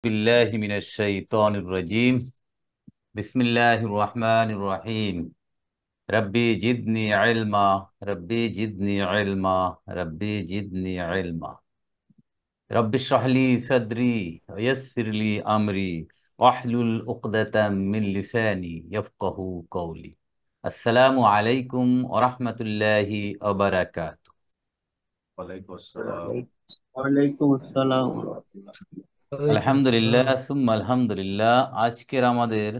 بالله من الشيطان الرجيم. بسم الله الرحمن الرحيم. ربي جدني علما، ربي جدني علما، ربي جدني علما. رب اشرح لي صدري ويسر لي أمري واحلل عقدة من لساني يفقه قولي. السلام عليكم ورحمة الله وبركاته। ওয়ালাইকুম আসসালাম। ওয়ালাইকুম আসসালাম। ওয়ালাইকুম আলহামদুলিল্লাহ আসসালাম। সুম্মা আলহামদুলিল্লাহ। আজকের আমাদের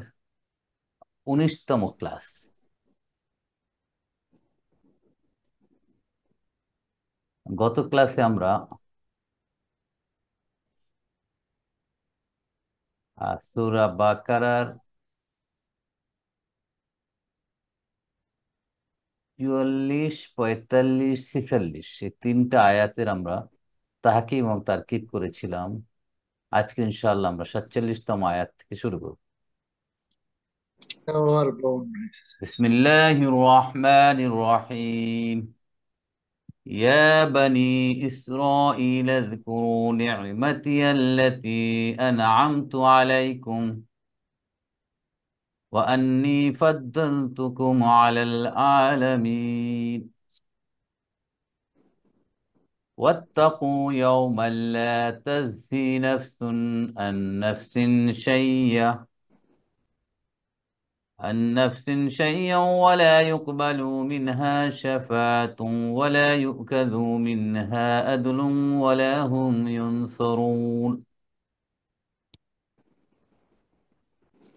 19তম ক্লাস। গত ক্লাসে আমরা সূরা বাকারার 44, 45, 46 এই তিনটা আয়াতের আমরা তাহকিম এবং তারকিব করেছিলাম। আজকে ইনশাআল্লাহ আমরা 47তম আয়াত থেকে শুরু করব। আমার বোন রয়েছে। বিসমিল্লাহির রহমানির রহিম। يا بني إسرائيل اذكروا نعمتي التي أنعمت عليكم وأني فضلتكم على العالمين واتقوا يوما لا تجزي نفس عن نفس شيئا ولا يقبل منها شفاعة ولا يؤخذ منها عدل ولا هم ينصرون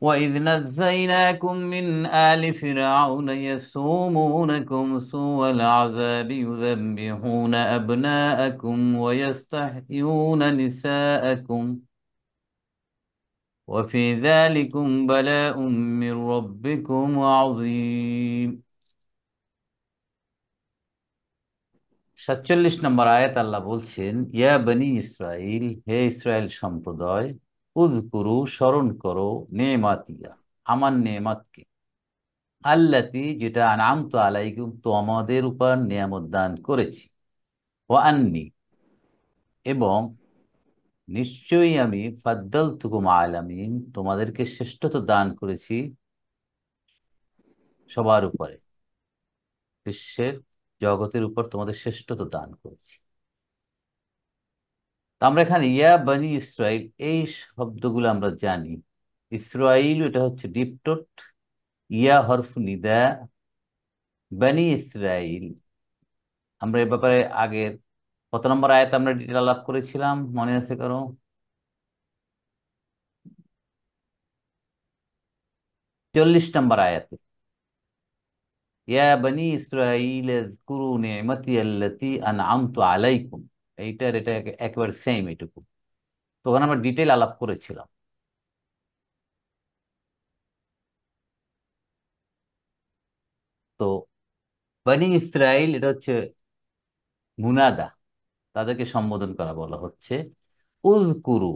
وإذ نجيناكم من آل فرعون يسومونكم سوء العذاب يذبحون أبناءكم ويستحيون نساءكم وفي ذلكم بلاء من ربكم عظيم। 47 নম্বর আয়াত আল্লাহ বলছেন, ইয়া বনি ইসরাইল, হে ইসরায়েল সম্প্রদায়, উযকুরু স্মরণ করো, নেমাতিয়া আমার নেমাতকে, আল্লাতি যেটা আনআমতু আলাইকুম তোমাদের উপর নিয়ামত দান করেছি, ওয়া আন্নি এবং নিশ্চয়ই আমি ফাদ্দালতুকুম আলামিন তোমাদেরকে শ্রেষ্ঠত্ব দান করেছি সবার উপরে, বিশ্বের জগতের উপর তোমাদের শ্রেষ্ঠত্ব দান করেছি। তা আমরা এখানে ইয়া বনি ইসরাইল এই শব্দগুলো আমরা জানি। ইসরাইল এটা হচ্ছে ডিপটোট, ইয়া হরফ নিদা, বনি ইসরাইল। আমরা এ ব্যাপারে আগের কত নম্বর আয়াত আমরা ডিটেল আলাপ করেছিলাম, মনে আছে কারো? 40 নম্বর আয়াতে, ইয়া বনি ইসরাইল ইযকুরু নি'মাতি আল্লাতী আন'আমতু আলাইকুম। এটা একেবারে সেম এটুকু। তো ওখানে আমরা ডিটেল আলাপ করেছিলাম। তো বনি ইসরাইল এটা হচ্ছে মুনাদা, তাদেরকে সম্বোধন করা বলা হচ্ছে। উযকুরু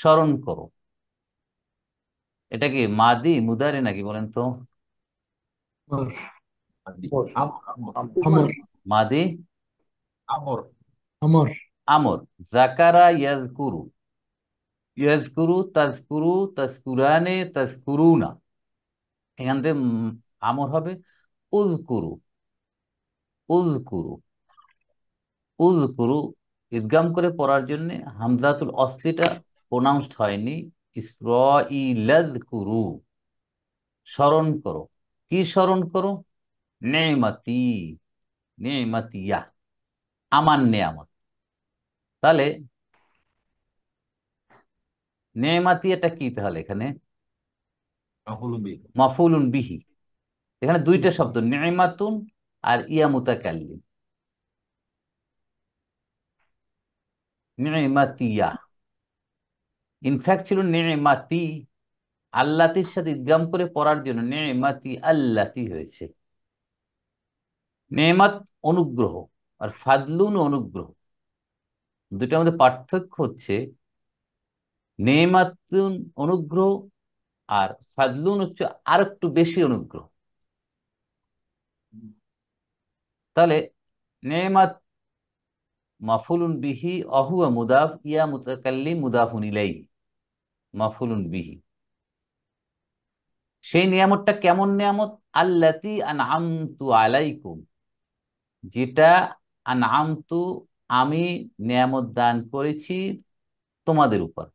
স্মরণ করো, এটা কি মাদি মুদারি নাকি বলেন তো? আমার আদি। আমার মাদি আমর। আমার আমর। জাকারা ইয়াজকুরু, ইয়াজকুরু তাজকুরু তাজকুরানে তাজকুরুনা, এখান থেকে আমর হবে উযকুরু। উযকুরু উযকুরু ইদগাম করে পড়ার জন্য হামজাতুল অসলিটা প্রোনাউন্সড হয়নি। ইসরাঈলাযকুরু স্মরণ করো। কি স্মরণ করো? নেমাতি, নেমাতিয়া আমার নেয়ামত। তাহলে নেমাতি এটা কি? তাহলে এখানে আহুলবি। মাফুলুন বিহি। এখানে দুইটা শব্দ, নেমাতুন আর ইয়া মুতাকাল্লিম। নেমাতিয়া ইনফ্যাক্ট ছিল নেমাতি, আল্লাতির সাথে ইদগাম করে পড়ার জন্য নেমাতি আল্লাতি হয়েছে। নেমাত অনুগ্রহ আর ফাদলুন অনুগ্রহ, দুটার মধ্যে পার্থক্য হচ্ছে নেমাতুন অনুগ্রহ আর ফাদলুন হচ্ছে আর একটু বেশি অনুগ্রহ। তাহলে নেমাত মাফুলুন বিহি অহুয়া মুদাফ ইয়া মুতাকাল্লিম মুদাফুন ইলাইহি। মাফুলুন বিহি, সেই নিয়ামতটা কেমন নিয়ামত? আল্লাতী আনআমতু আলাইকুম, যেটা আনআমতু আমি নিয়ামত দান করেছি তোমাদের উপর।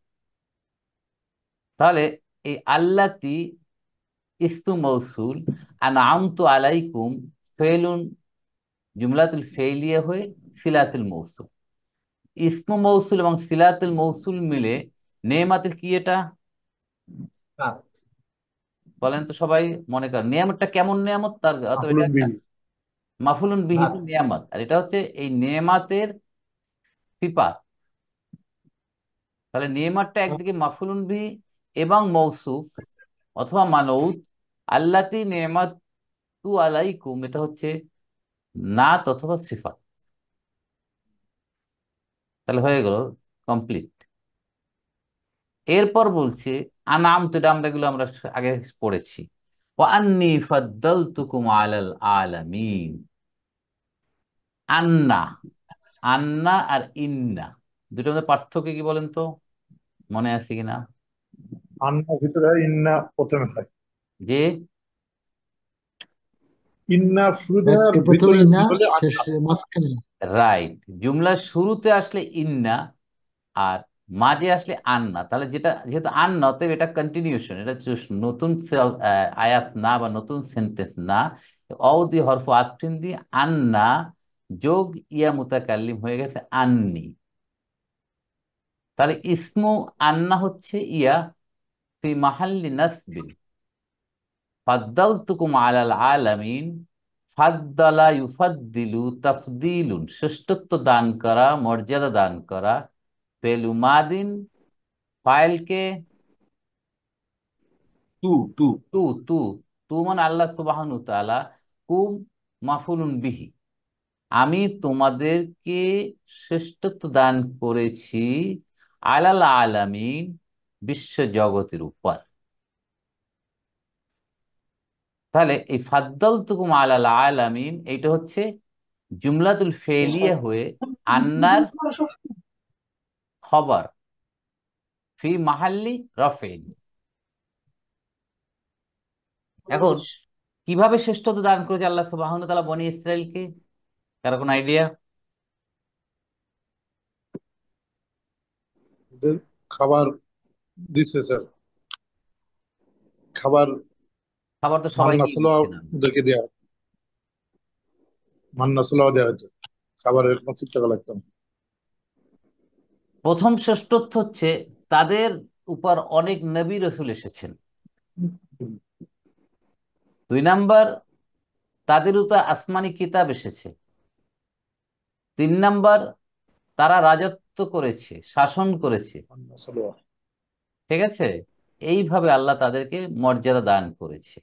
তাহলে এই আল্লাতী ইসমু মৌসুল, আনআমতু আলাইকুম ফেলুন, জুমলাতুল ফেলিয়া হয়ে সিলাতুল মৌসুল। ইসমু মৌসুল এবং সিলাতুল মৌসুল মিলে নেমাতের কি এটা সাত। বলেন তো সবাই, মনে করেন নিয়ামতটা কেমন নিয়ামত তার, অথবা এটা মাফুলুন একটা বিহি। মাফুলুন বিহি সাত। তো নিয়ামত, আর এটা হচ্ছে এই নেমাতের সিফাত। তাহলে নেমাতটা একদিকে মাফুলুন বিহি এবং মৌসুফ অথবা মানউত। আল্লাতি নেমাত তু আলাইকুম, এটা হচ্ছে নাত অথবা সিফাত। তাহলে হয়ে গেল কমপ্লিট। এরপর বলছে আনাম, তো এটা আমরা এগুলো আমরা আগে পড়েছি। ওয়া আন্নী ফাদ্দালতুকুম আলাল আলামিন। আন্না, আন্না আর ইন্না দুটোর মধ্যে পার্থক্য কি বলেন তো, মনে আছে কিনা? আন্নার ভিতরে ইন্না প্রথমে থাকে। যে ইন্না শুরুতে আর একটু প্রথমে ভিতরে ইন্না, হলে আন্না। শেষে মাঝখানে না। রাইট, জুমলার শুরুতে আসলে ইন্না আর মাঝে আসলে আন্না। তাহলে যেটা যেহেতু আন্না, অতএব এটা কন্টিনিউশন, এটা নতুন আয়াত না বা নতুন সেন্টেন্স না। অউদি হরফ আতফিন দিয়ে আন্না যোগ ইয়া মুতাকাল্লিম হয়ে গেছে আন্নি। তাহলে ইসমু আন্না হচ্ছে ইয়া ফি মাহাল্লি নাসবিন। ফাদ্দালতুকুম আলাল আলামিন, ফাদ্দালা ইউফাদ্দিলু তাফদিলুন, শ্রেষ্ঠত্ব দান করা, মর্যাদা দান করা। ফেলু মাদিন, ফাইলকে টু টু। তু তু তু মানে আল্লাহ সুবহানাহু তাআলা, কুম মাফুলুন বিহি, আমি তোমাদেরকে শ্রেষ্ঠত্ব দান করেছি আলাল আলামিন, বিশ্ব জগতের উপর। তাহলে এই ফাদ্দালতুকুম আলাল আলামিন এইটা হচ্ছে জুমলাতুল ফেলিয়া হয়ে আন্নার খবর ফি মাহাল্লি রফিন। এখন কিভাবে শ্রেষ্ঠত্ব দান করেছে আল্লাহ সুবহানাহু ওয়া তাআলা বনি ইসরাইলকে, কারো কোনো আইডিয়া? ওদের খাবার দিচ্ছে স্যার, খাবার খাবার তো মান্না সবাইকে ছোলাও দিচ্ছে না। ওদেরকে দেওয়া হতো। মান্না ছোলাও দেওয়া হতো, খাবারের কোনো চিন্তা করা লাগতো না। প্রথম শ্রেষ্ঠত্ব হচ্ছে তাদের উপর অনেক নবী রসুল এসেছেন। 2 নাম্বার, তাদের উপর আসমানি কিতাব এসেছে। 3 নাম্বার, তারা রাজত্ব করেছে, শাসন করেছে। মান্না ছোলা। ঠিক আছে, এইভাবে আল্লাহ তাদেরকে মর্যাদা দান করেছে।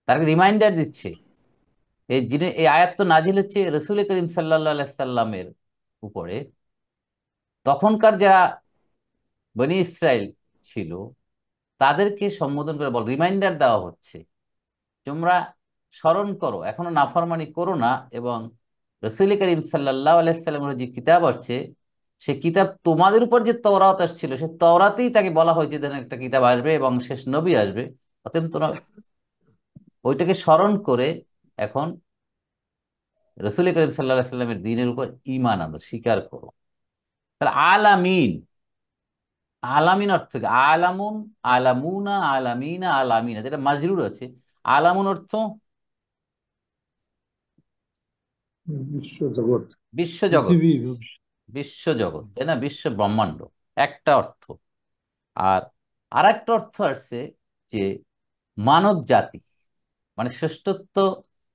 তাকে রিমাইন্ডার দিচ্ছে। এই যিনি, এই আয়াত তো নাজিল হচ্ছে রসুল করিম সাল্লাল্লাহু আলাইহি সাল্লামের উপরে। তখনকার যারা বনি ইসরাইল ছিল তাদেরকে সম্বোধন করে বল, রিমাইন্ডার দেওয়া হচ্ছে, তোমরা স্মরণ করো, এখনো নাফরমানি করো না। এবং রসুল করিম সাল্লাল্লাহু আলাইহি সাল্লামের যে কিতাব আসছে, সে কিতাব তোমাদের উপর যে তওরাত আসছিল, সে তওরাতেই তাকে বলা হয়েছে যে একটা কিতাব আসবে এবং শেষ নবী আসবে। অতএব তোমরা ওইটাকে স্মরণ করে এখন রসুল করিম সাল্লাল্লাহু আলাইহি সাল্লামের দ্বীনের উপর ঈমান আনো, স্বীকার করো। তাহলে আলামিন, আলামিন অর্থ কি? আলামুন, আলামুনা, আলামিনা, আলামিনা, যেটা মাজরুর আছে। আলামুন অর্থ বিশ্ব জগৎ, বিশ্বজগৎ, পৃথিবী। বিশ্বজগৎ, তাই না, বিশ্ব ব্রহ্মাণ্ড, একটা অর্থ। আর আরেকটা অর্থ আসছে যে মানব জাতি, মানে শ্রেষ্ঠত্ব,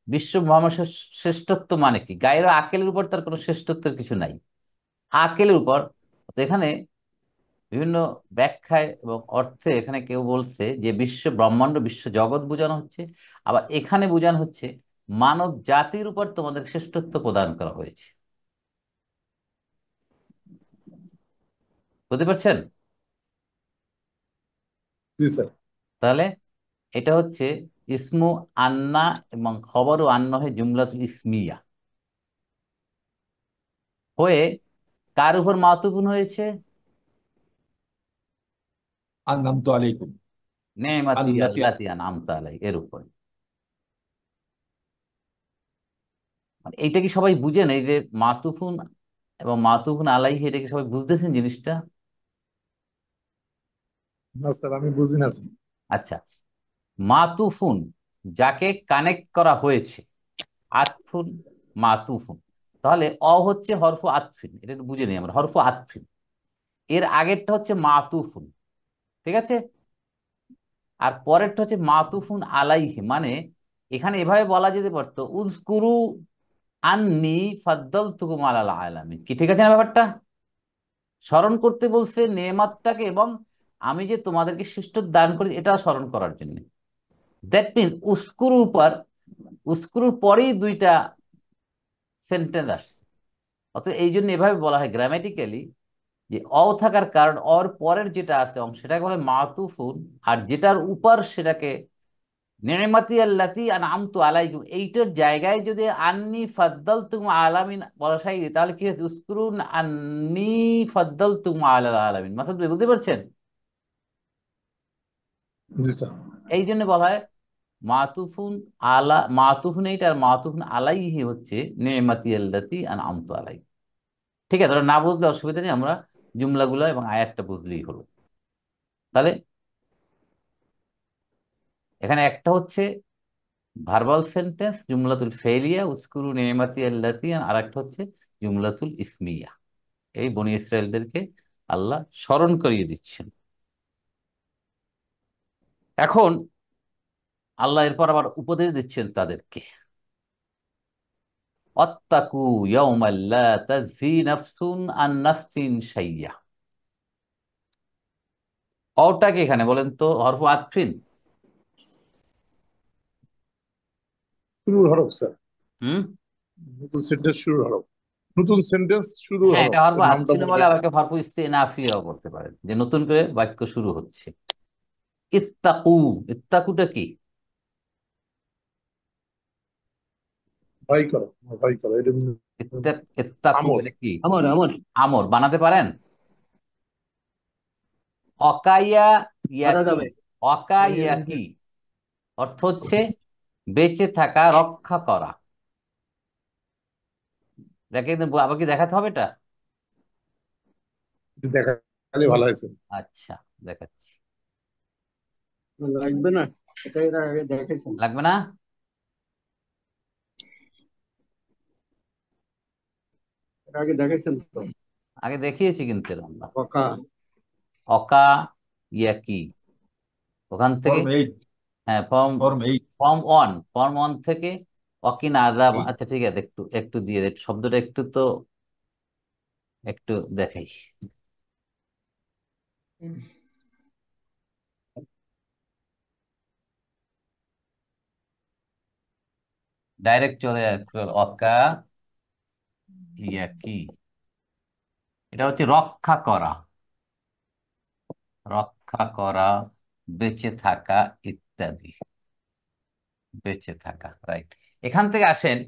বিশ্ব ব্রহ্মাণ্ড শ্রেষ্ঠত্ব মানে কি? গায়ের আকেলের উপর তার কোনো শ্রেষ্ঠত্বের কিছু নাই, আকেলের উপর। তো এখানে বিভিন্ন ব্যাখ্যায় এবং অর্থে এখানে কেউ বলছে যে বিশ্ব ব্রহ্মাণ্ড, বিশ্ব জগৎ বোঝানো হচ্ছে। আবার এখানে বোঝানো হচ্ছে মানব জাতির উপর তোমাদের শ্রেষ্ঠত্ব প্রদান করা হয়েছে। বুঝতে পারছেন? জি স্যার। তাহলে এটা হচ্ছে ইসমু আন্না এবং খবর ও আন্না হয় জুমলাতুল ইসমিয়া। হয়ে কার উপর মাতুফুন হয়েছে? আনআমতু আলাইকুম। নেমাতি আল্লাতি আল্লাতি আনআমতা আলাই, এর উপর। মানে এইটা কি সবাই বুঝেন, এই যে মাতুফুন এবং মাতুফুন আলাইহি, এটা কি সবাই বুঝতেছেন জিনিসটা? না স্যার, আমি বুঝি না স্যার। আচ্ছা, মাতুফুন যাকে কানেক্ট করা হয়েছে, আতফুন, মাতুফুন। তাহলে অ হচ্ছে হরফ আতফিন, এটা একটু বুঝে নিই আমরা, হরফ আতফিন। এর আগেরটা হচ্ছে মাতুফুন, ঠিক আছে? আর পরেরটা হচ্ছে মাতুফুন আলাইহি। মানে এখানে এভাবে বলা যেতে পারতো, উযকুরু আন্নি ফাদ্দালতুকুম আলাল আলামিন। কি ঠিক আছে না ব্যাপারটা? স্মরণ করতে বলছে নেমাতটাকে, এবং আমি যে তোমাদেরকে শ্রেষ্ঠ দান করি এটা স্মরণ করার জন্য। দ্যাট মিনস উস্কুরুর পর, উস্কুরুর পরেই দুইটা সেন্টেন্স আসছে। অর্থাৎ এই জন্য এভাবে বলা হয় গ্রামেটিক্যালি, যে অ থাকার কারণ অর পরের যেটা আছে অংশ সেটাকে বলে মাতুফুন, আর যেটার উপর সেটাকে নেমাতি আল্লাতি আনআমতু আলাইকুম, এইটার জায়গায় যদি আন্নি ফাদ্দালতুকুম আলামিন বসাই দিই, তাহলে কি হচ্ছে? উসকুরুন আন্নি ফাদ্দালতুকুম আলাল আলামিন। মাসাদ ভাই বুঝতে পারছেন? জি স্যার। এই জন্য বলা হয় মাতুফুন আলা, মাতুফুন এইটা, আর মাতুফুন আলাইহি হচ্ছে নেমাতি আল্লাতি আনআমতু আলাই। ঠিক আছে, ওরা না বুঝলে অসুবিধা নেই, আমরা জুমলাগুলো এবং আয়াতটা বুঝলেই হলো। তাহলে এখানে একটা হচ্ছে ভার্বাল সেন্টেন্স জুমলাতুল ফেলিয়া, উস্কুরু নেমাতি আল্লাতি, আর একটা হচ্ছে জুমলাতুল ইসমিয়া। এই বনি ইসরায়েলদেরকে আল্লাহ স্মরণ করিয়ে দিচ্ছেন। এখন আল্লাহ এরপর আবার উপদেশ দিচ্ছেন তাদেরকে, অত্তাকু ইয়াউমান লা তাজজি নাফসুন আন নাফসিন শাইয়্যা। অটাকে এখানে বলেন তো হরফ আতফিন? শুরুর হরফ স্যার। হুম, নতুন সেন্টেন্স শুরুর হরফ। নতুন সেন্টেন্স শুরুর হ্যাঁ, এটা হরফ, হরফ এর নামটা আতফিন মনে বলে, নেই আবার স্যার। হরফ ইস্তেনাফিয়াও করতে পারেন, যে নতুন করে বাক্য শুরু হচ্ছে। ইত্তাকু, ইত্তাকুটা কি? ভয় করো, ভয় করো, এটা ইত্তাকু আমর। এটা কি? আমার আমার আমর বানাতে পারেন? অকাইয়া পারা ইয়াকি, যাবে। অকাইয়াকি অর্থ হচ্ছে বেঁচে থাকা, রক্ষা করা। এটাকে কিন্তু আবার কি দেখাতে হবে এটা? একটু দেখালে ভালো হয়েছে। আচ্ছা, দেখাচ্ছি। লাগবে না, এটা এর আগে দেখেছেন। লাগবে না? এর আগে দেখেছেন তো। আগে দেখিয়েছি কিন্তু এর আমরা। পকা। অকা ইয়াকি, ওখান থেকে। ফর্ম 8। হ্যাঁ, ফর্ম, ফর্ম 8। ফর্ম 1 থেকে অকিন আযাব। 8। আচ্ছা ঠিক আছে, একটু একটু দিয়ে দে, শব্দটা একটু তো একটু দেখাই। ডাইরেক্ট চলে আসলো, অকা ইয়াকি, এটা হচ্ছে রক্ষা করা, রক্ষা করা, বেঁচে থাকা ইত্যাদি। বেঁচে থাকা, রাইট। এখান থেকে আসেন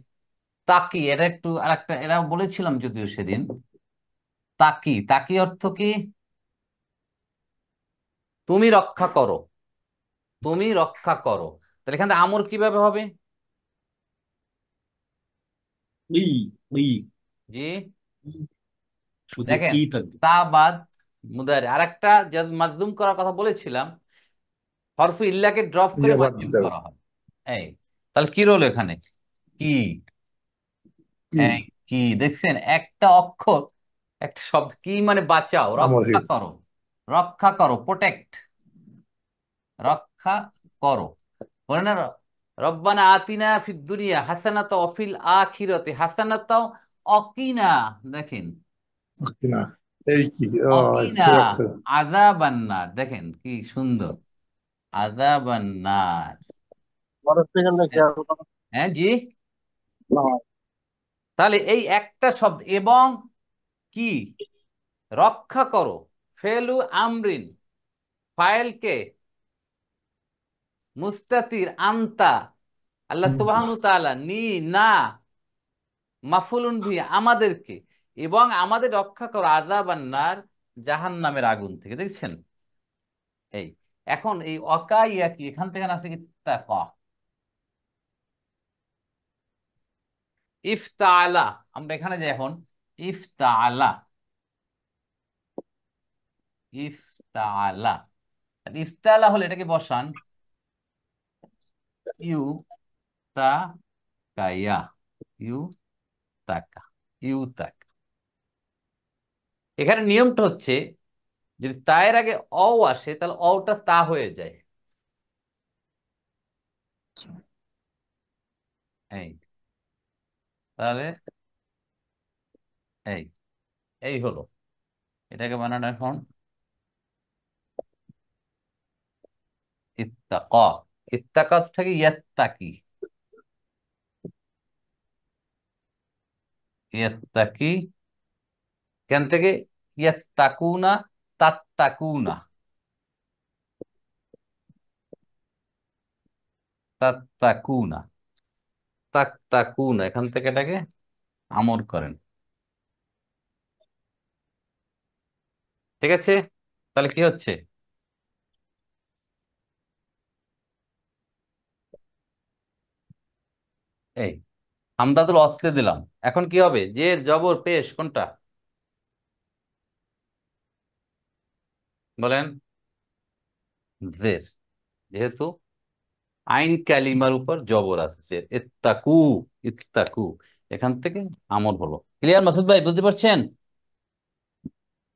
তাকি, এটা একটু আরেকটা, এরা বলেছিলাম যদিও সেদিন। তাকি, তাকি অর্থ কি? তুমি রক্ষা করো, তুমি রক্ষা করো। তাহলে এখানে আমর কিভাবে হবে? ই ই জি, ই, শুধু দেখেন, ই থাকবে। তা বাদ মুদারি, আরেকটা মাজলুম করার কথা বলেছিলাম, হরফে ইল্লাকে ড্রপ করে ইয়া বাদ মাজলুম দিতে হবে। করা হয়। এই, তাহলে কি রোল এখানে? কি? কি? এই, কি দেখছেন, একটা অক্ষর, একটা শব্দ, কি মানে বাঁচাও, আমর রক্ষা হে। করো, রক্ষা করো, প্রোটেক্ট, রক্ষা করো। বলে না, রব্বানা আতিনা ফিদ দুনিয়া হাসানাতা ওয়া ফিল আখিরাতি হাসানাতা অকিনা। দেখেন, না, এই কি? ও অকিনা আচ্ছা, একটা। আযাবান্নার, দেখেন কি সুন্দর, আযাবান্নার। বরফ থেকে লেখে হ্যাঁ, আর কোনো হ্যাঁ, জি। না। তাহলে এই একটা শব্দ, এবং কি, রক্ষা করো, ফেলু আমরিন, ফাইলকে, মুস্তাতির আন্তা, আল্লাহ সুবহানাহু ওয়া তাআলা, নি, না, মাফুলুন ভি, আমাদেরকে। এবং আমাদের রক্ষা করো আযাব আন-নার, জাহান্নামের আগুন থেকে। দেখছেন? এই এখন এই ওয়াকাইয়া কি এখান থেকে না থেকে তাকা, ইফতাআলা। আমরা এখানে যাই এখন, ইফতাআলা, ইফতাআলা। ইফতাআলা হলে এটাকে বসান ইউ তাকায়া, ইউ তাকা, ইউ তাকা। এখানে নিয়মটা হচ্ছে যদি তায়ের আগে অ আসে তাহলে অটা তা হয়ে যায়। এই তাহলে এই এই হলো, এটাকে বানানো এখন ইত্তাকা। ইত্তাকাত থেকে ইয়াত্তাকি, ইয়াত্তাকি। কেন থেকে ইয়াত্তাকুনা, তাত্তাকুনা, তাত্তাকুনা, তাত্তাকুনা, এখান থেকে এটাকে আমর করেন। ঠিক আছে? তাহলে কি হচ্ছে? এই হামদাতুল অস্লে দিলাম। এখন কি হবে? জের জবর পেশ কোনটা বলেন? জের, যেহেতু আইন কালিমার উপর জবর আসছে, ইত্তাকু, ইত্তাকু, এখান থেকে আমল হলো। ক্লিয়ার মাসুদ ভাই, বুঝতে পারছেন?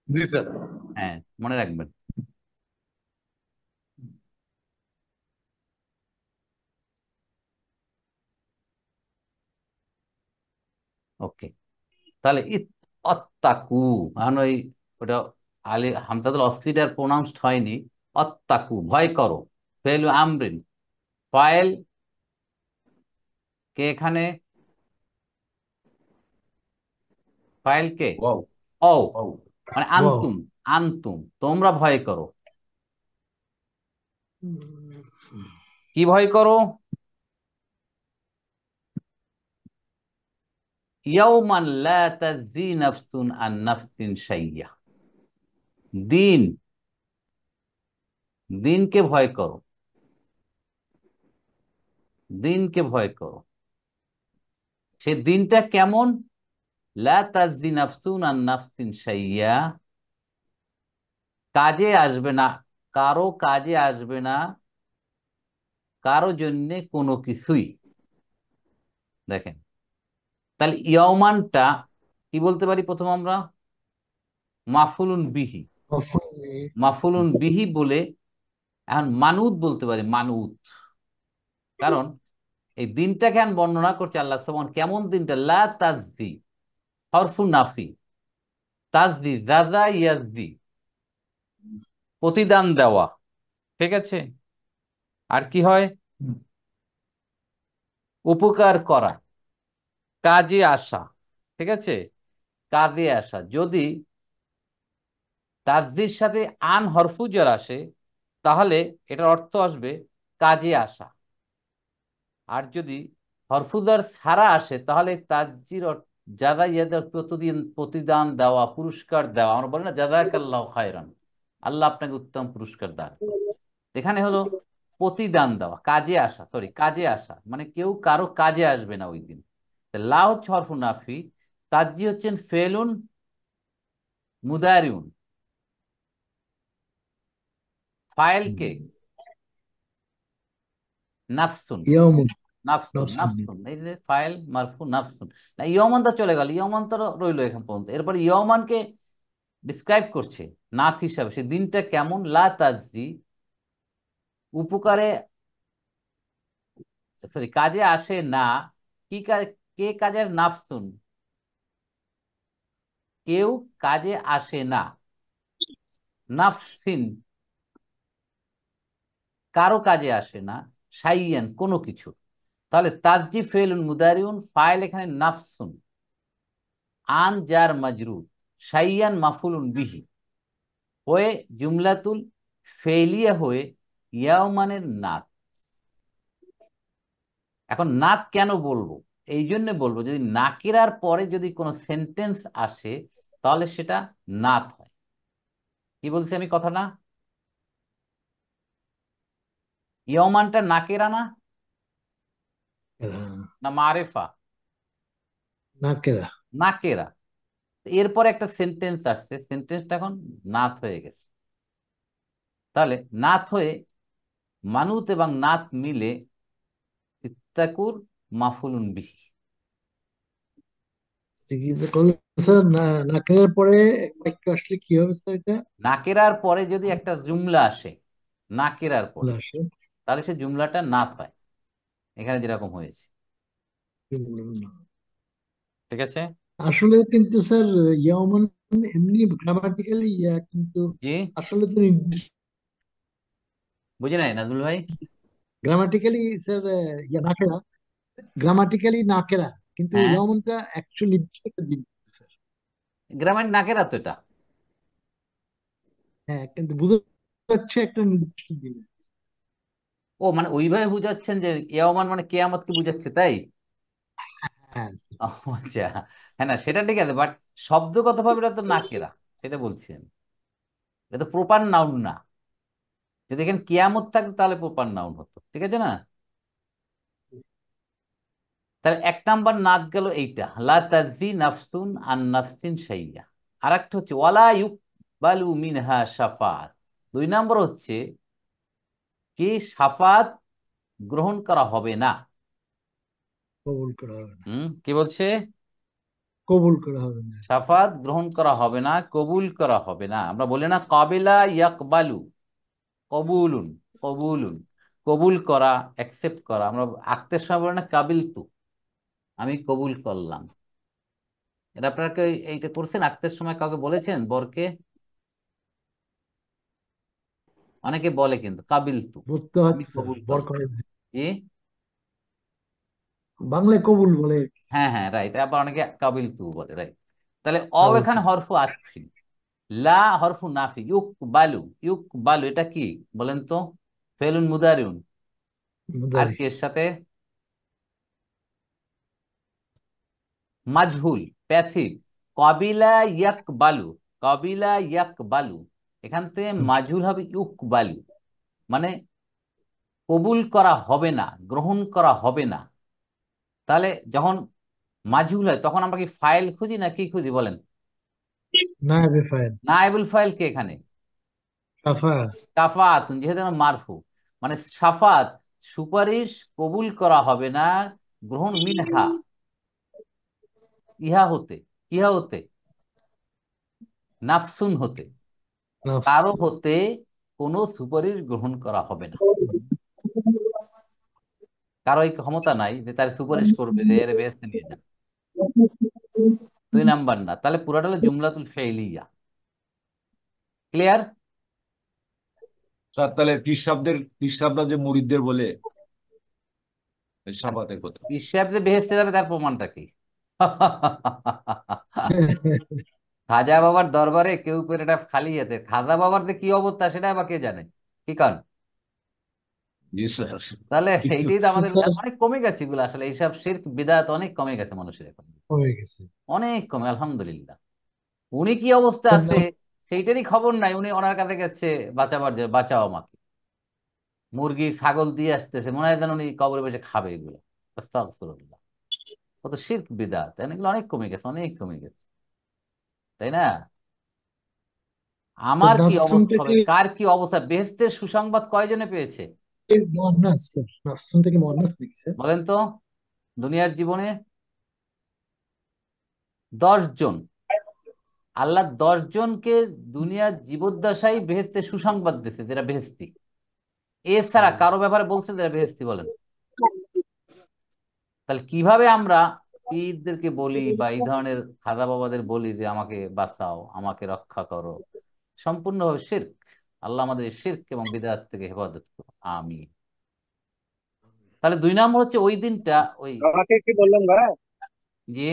জি স্যার। হ্যাঁ, মনে রাখবেন। ওকে, তাহলে অত্তাকু, এখন ওই ওটা আলি হামজাতুল অসলিটার প্রোনাউন্সড হয়নি। অত্তাকু, ভয় করো। ফেলু আমরিন, ফাইল কে এখানে? ফাইল কে? ওয়াও, ও, ওয়াও, মানে ওয়াও। আন্তুম, আন্তুম তোমরা ভয় করো। কি ভয় করো? ইয়াউমান লা তাজজি নাফসুন আন নাফসিন শাইয়্যা। দিন, দিনকে ভয় করো, দিনকে ভয় করো। সে দিনটা কেমন? লা তাজজি নাফসুন আন নাফসিন শাইয়্যা, কাজে আসবে না, কারো কাজে আসবে না কারো জন্য কোনো কিছুই। দেখেন, তাহলে ইয়মানটা কি বলতে পারি? প্রথম আমরা মাফুলুন বিহি, মাফুলুন বিহি বলে এখন মানুত বলতে পারি, মানুত। কারণ এই দিনটা কেন বর্ণনা করছে আল্লাহ সুবহান, কেমন দিনটা? লা তাজদি, হরফু নাফি, তাজদি জাজা ইয়াজদি, প্রতিদান দেওয়া। ঠিক আছে? আর কি হয়? উপকার করা, কাজে আসা। ঠিক আছে? কাজে আসা। যদি তাজদির সাথে আন হরফুজার আসে তাহলে এটার অর্থ আসবে কাজে আসা। আর যদি হরফুজার ছাড়া আসে তাহলে তাজির জাযা ইয়াদার প্রতিদিন প্রতিদান দেওয়া, পুরস্কার দেওয়া। আমরা বলি না জাযাকাল্লাহু খায়রান, আল্লাহ আপনাকে উত্তম পুরস্কার দান করুন। এখানে হলো প্রতিদান দেওয়া, কাজে আসা, সরি কাজে আসা, মানে কেউ কারো কাজে আসবে না ওই দিন। লা হচ্ছে হরফু নাফি, তাজি হচ্ছেন ফেলুন মুদারিউন, ফাইল কে? নাফসুন, ইয়াউমুন নাফসুন, নাফসুন। নাফসুন, এই যে ফাইল মারফু নাফসুন। না, ইয়মানটা চলে গেল, ইয়মানটা রইলো এখান পর্যন্ত। এরপরে ইয়মানকে ডিসক্রাইব করছে নাথ হিসাবে, সে দিনটা কেমন? লা তাজি, উপকারে, সরি কাজে আসে না। কি কাজ? কে কাজের? নাফসুন, কেউ কাজে আসে না। নাফসিন, কারো কাজে আসে না। শাইয়ান, কোনো কিছু। তাহলে তাজি ফেলুন মুদারিউন, ফাইল এখানে নাফসুন, আন জার মাজরুর, শাইয়ান মাফুলুন বিহি হয়ে জুমলাতুল ফেলিয়া হয়ে ইয়াউমানের নাত। এখন নাত কেন বলবো? এই জন্য বলবো যদি নাকিরার পরে যদি কোনো সেন্টেন্স আসে তাহলে সেটা নাত হয়। কি বলছি আমি কথাটা? ইয়মানটা নাকিরা না, হ্যাঁ, না মারেফা? নাকেরা। নাকেরা। এরপরে একটা সেন্টেন্স আসছে, সেন্টেন্সটা এখন নাত হয়ে গেছে। তাহলে নাত হয়ে মানুত এবং নাত মিলে ইত্তাকুর মাফুলুন বিহি। কিন্তু করলে স্যার নাকেরার পরে এক বাক্য আসলে কি হবে স্যার? এটা নাকেরার পরে যদি একটা জুমলা আসে নাকেরার পরে, আসে। তাহলে সে জুমলাটা নাত হয়, এখানে যেরকম হয়েছে। ঠিক আছে? আসলে কিন্তু স্যার ইয়ামান এমনি গ্রামাটিক্যালি ইয়া, কিন্তু জি, আসলে তো বুঝি নাই নাজমুল ভাই। গ্রামাটিক্যালি স্যার ইয়া নাকেরা, গ্রামাটিক্যালি নাকেরা, কিন্তু হ্যাঁ, ইয়ামানটা অ্যাকচুয়ালি নির্দিষ্ট একটা দিন স্যার। গ্রামের নাকেরা তো এটা। হ্যাঁ, কিন্তু বোঝা যাচ্ছে একটা নির্দিষ্ট দিন। ও মানে ওইভাবে বুঝাচ্ছেন যে ইয়াওমান মানে কেয়ামতকে বুঝাচ্ছে, তাই? হ্যাঁ স্যার। ও, আচ্ছা। হ্যাঁ, না সেটা ঠিক আছে, বাট শব্দগতভাবে এটা তো নাকেরা, সেটা বলছি আমি। এটা তো প্রপার নাউন না। যদি এখানে কিয়ামত থাকতো তাহলে প্রপার নাউন হতো, ঠিক আছে না? তাহলে এক নাম্বার নাত গেল এইটা, লা তাজি নাফসুন আন নাফসিন শাইয়া। আর একটা হচ্ছে ওয়ালা ইউকবালু মিনহা শাফাত। দুই নাম্বার হচ্ছে কি শাফাত গ্রহণ করা হবে না। কবুল করা হবে না। কি বলছে? কবুল করা হবে না। শাফাত গ্রহণ করা হবে না, কবুল করা হবে না। আমরা বলি না কাবিলা ইয়াকবালু, কবুলুন, কবুলুন, কবুল করা, অ্যাকসেপ্ট করা। আমরা আক্তের সময় বলি না কাবিল তু, আমি কবুল করলাম। এটা আপনারা কেউ এইটা করছেন আক্তের সময়? কাউকে বলেছেন বরকে? অনেকে বলে কিন্তু কাবিল তু, বলতে আমি হচ্ছে স্যার, কবুল বর করলাম। করে জি, বাংলায় কবুল বলে। হ্যাঁ হ্যাঁ, রাইট। আবার অনেকে কাবিল তু বলে, রাইট। তাহলে কাবুল এখানে হরফু আতফি, লা হরফু নাফি। ইউক বালু, ইউক বালু এটা কি বলেন তো? ফেলুন মুদারিউন। আর মুদারি। কি এর সাথে? মাজহুল, প্যাসিভ। কবিলা ইয়াক বালু, কবিলা ইয়াক বালু। এখান থেকে মাজহুল হবে ইউক বালু, মানে কবুল করা হবে না, গ্রহণ করা হবে না। তাহলে যখন মাজহুল হয় তখন আমরা কি ফাইল খুঁজি না কি খুঁজি বলেন? নায়েবে ফাইল। নায়েবুল ফাইল কে এখানে? সাফা। কাফাতুন, যেহেতু আমরা মারফু, মানে সাফাত, সুপারিশ কবুল করা হবে না, গ্রহণ মিনহা, ইহা হতে। ইহা হতে, নাফসুন হতে, নাফস। কারো হতে কোনো সুপারিশ গ্রহণ করা হবে না। কারো এই ক্ষমতা নাই যে তার সুপারিশ করবে যে এর বেহেশতে নিয়ে যান। দুই নাম্বার না, তাহলে পুরাটা হলো জুমলাতুল ফেইলিয়া। ক্লিয়ার? স্যার তাহলে পীর সাহেবরা যে মুরিদদের বলে সাফাতের কথা। হিসাব যে বেহেশতে যাবে তার প্রমাণটা কি? খাজা বাবার দরবারে কেউ পেটটা খালি আছে, খাজা বাবার যে কি অবস্থা সেটা আবার কে জানে? কি কারণ? জি স্যার। তাহলে কিন্তু এইটাই তো আমাদের স্যার অনেক কমে গেছে এগুলো, আসলে এইসব শিরক বিদআত অনেক কমে গেছে মানুষের এখন, হয়ে গেছে। অনেক কমে আলহামদুলিল্লাহ। উনি কি অবস্থা স্যার, আছে সেইটারই খবর নাই, উনি ওনার কাছে গেছে বাঁচাবার যে বাঁচাও আমাকে, মুরগি ছাগল দিয়ে আসতেছে, মনে হয় যেন উনি কবরে বসে খাবে এগুলো। আস্তাগফিরুল্লাহ। কত শিরক বিদআত, এগুলো অনেক কমে গেছে, অনেক কমে গেছে, তাই না? স্যার আমার কি অবস্থা নাফসুনটা হবে, কি কার কি অবস্থা? বেহেশতের সুসংবাদ কয়জনে পেয়েছে মুয়ান্নাস স্যার? নাফসুনটা কি মুয়ান্নাস নাকি স্যার? বলেন তো? দুনিয়ার জীবনে 10 জন, আল্লাহ 10 জনকে দুনিয়ার জীবদ্দশায় বেহেশতের সুসংবাদ দিয়েছে যেটা বেহেশতি। এছাড়া কারো ব্যাপারে বলছে যেটা বেহেশতি, বলেন? তাহলে কিভাবে আমরা পীরদেরকে বলি বা এই ধরনের খাজা বাবাদের বলি যে আমাকে বাঁচাও, আমাকে রক্ষা করো? সম্পূর্ণভাবে শিরক। আল্লাহ আমাদের এই শিরক এবং বিদআত থেকে হেফাজত করুন, আমিন। তাহলে 2 নম্বর হচ্ছে ওই দিনটা ওই আমাকে কি বললেন ভাই? যে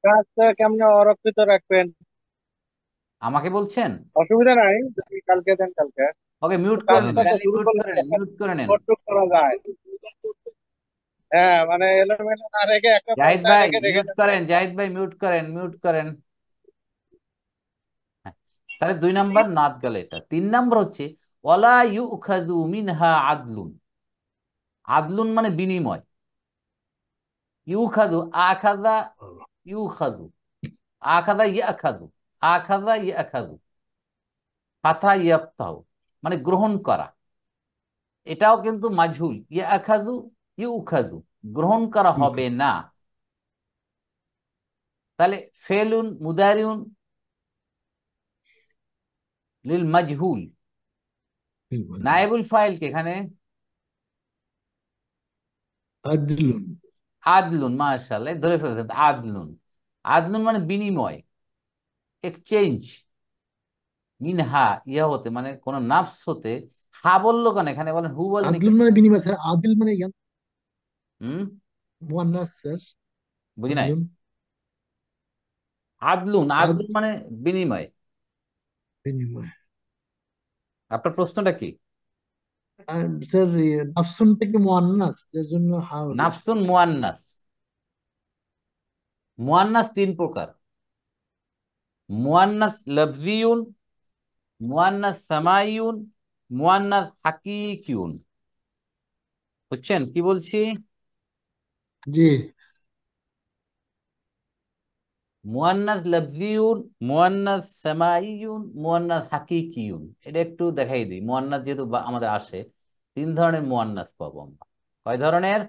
কাজটা কেমনে অরক্ষিত রাখবেন? আমাকে বলছেন। অসুবিধা নাই, যদি কালকে দেন কালকে। ওকে মিউট করে নেন, কাজটা তো কাইন্ডলি শুরু মিউট করলে করে নেন, মিউট করে নেন। কতটুকু করা যায়? হ্যাঁ মানে এলোমেলো না রেখে একটা জাহিদ পর্যায়ে ভাই রেখে রেখে মিউট দেন করেন, কাজটা। জাহিদ ভাই মিউট করেন, মিউট করেন। হ্যাঁ, তাহলে 2 নম্বর নাত গেল এটা। 3 নম্বর হচ্ছে ওয়ালা ইউখাযু মিনহা আদলুন। আদলুন মানে বিনিময়। ইউখাযু, আখাযা, ইউখাযু, আখাযা ইয়াখাযু, আখাযা ইয়াখাযু, ফাথা ইয়াফতাহু, মানে গ্রহণ করা। এটাও কিন্তু মাজহুল। ইয়াখাযু, ইউখাযু, গ্রহণ করা হবে না। তাহলে ফেলুন মুদারিউন লিল মাজহুল। নায়েবুল ফাইল কে এখানে আদলুন। আদলুন, মাশাআল্লাহ ধরে ফেলেছেন। আদলুন, আদলুন মানে বিনিময়, এক্সচেঞ্জ। মিনহা, ইয়া হতে মানে কোন নাফস হতে। হা বললো কেন এখানে, বলেন হু বলেনি আদলুন কেন? মানে বিনিময় স্যার, আদিল মানে হুম, মুয়ান্নাস স্যার। বুঝি নাই। আদলুন। আদলুন, আদ আদলুন মানে বিনিময়। বিনিময়। আপনার প্রশ্নটা কি? আর স্যার নাফসুনটা কি মুয়ান্নাস, এর জন্য হা হলো। নাফসুন মুয়ান্নাস। মুয়ান্নাস 3 প্রকার: মুয়ান্নাস লফজিউন, মুয়ান্নাস সামাইয়ুন, মুয়ান্নাস হাকিকিউন। বুঝছেন কি বলছি? জি। মুয়ান্নাস লফজিউন, মুয়ান্নাস সামাইয়ুন, মুয়ান্নাস হাকিকিউন। এটা একটু দেখাই দিই। মুয়ান্নাস যেহেতু আমাদের আসে, 3 ধরনের মুয়ান্নাস পাবো আমরা। কয় ধরনের?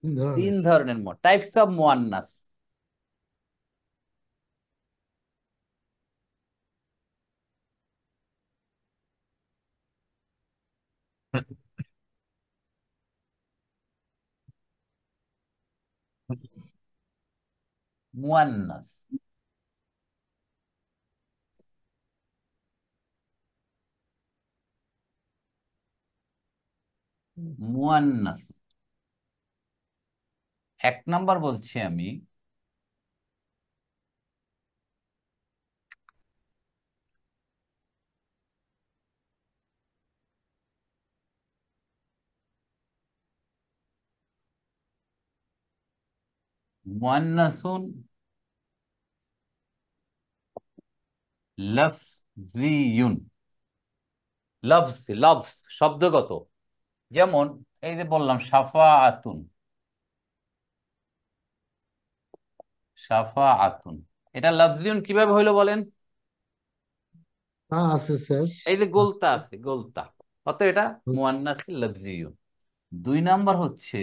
তিন তিন ধরনের। ধরনের টাইপস অফ মুয়ান্নাস। মুয়ান্নাস, মুয়ান্নাস। 1 নম্বর বলছি আমি, মুয়ান্নাসুন লফজিয়ুন। লফজ, লফজ শব্দগত। যেমন এই যে বললাম সাফাআতুন, সাফাআতুন। এটা লফজিয়ুন কিভাবে হইলো বলেন? হ্যাঁ আছে স্যার। এই যে গোলতা আছে, গোলতা। অতএব এটা মুয়ান্নাস লফজিয়ুন। 2 নম্বর হচ্ছে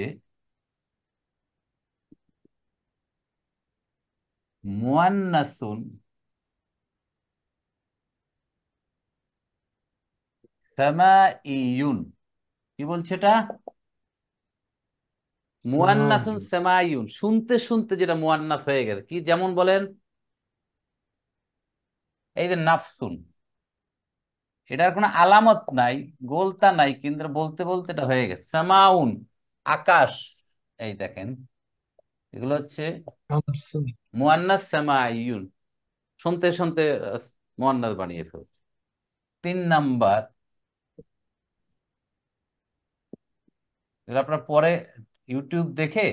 মুয়ান্নাসুন সামাইয়ুন। কি বলছে এটা? মুয়ান্নাসুন সামাউন। সামাইয়ুন, শুনতে শুনতে যেটা মুয়ান্নাস হয়ে গেছে। কি যেমন বলেন, এই যে নাফসুন, এটার কোনো আলামত নাই, গোলতা নাই, কিন্তু বলতে বলতে এটা হয়ে গেছে। সামাউন, আকাশ। এই দেখেন, এগুলো হচ্ছে শামসুন। মুয়ান্নাস সামাইয়ুন, শুনতে শুনতে মুয়ান্নাস বানিয়ে ফেলছে। 3 নম্বর, এগুলো আপনার পরে ইউটিউব দেখে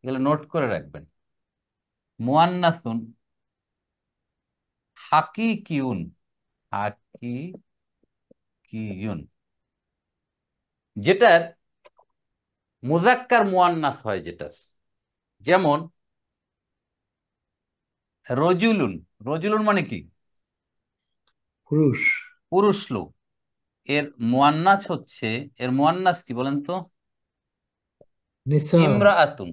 এগুলো নোট করে রাখবেন। মুয়ান্নাসুন হাকিকিউন, হাকিকিউন, যেটার মুজাক্কার মুয়ান্নাস হয় যেটার। যেমন রজুলুন, রজুলুন মানে কি? পুরুষ। পুরুষ লোক। এর মুয়ান্নাস হচ্ছে, এর মুয়ান্নাস কি বলেন তো? নিসাউন। ইমরাআতুন,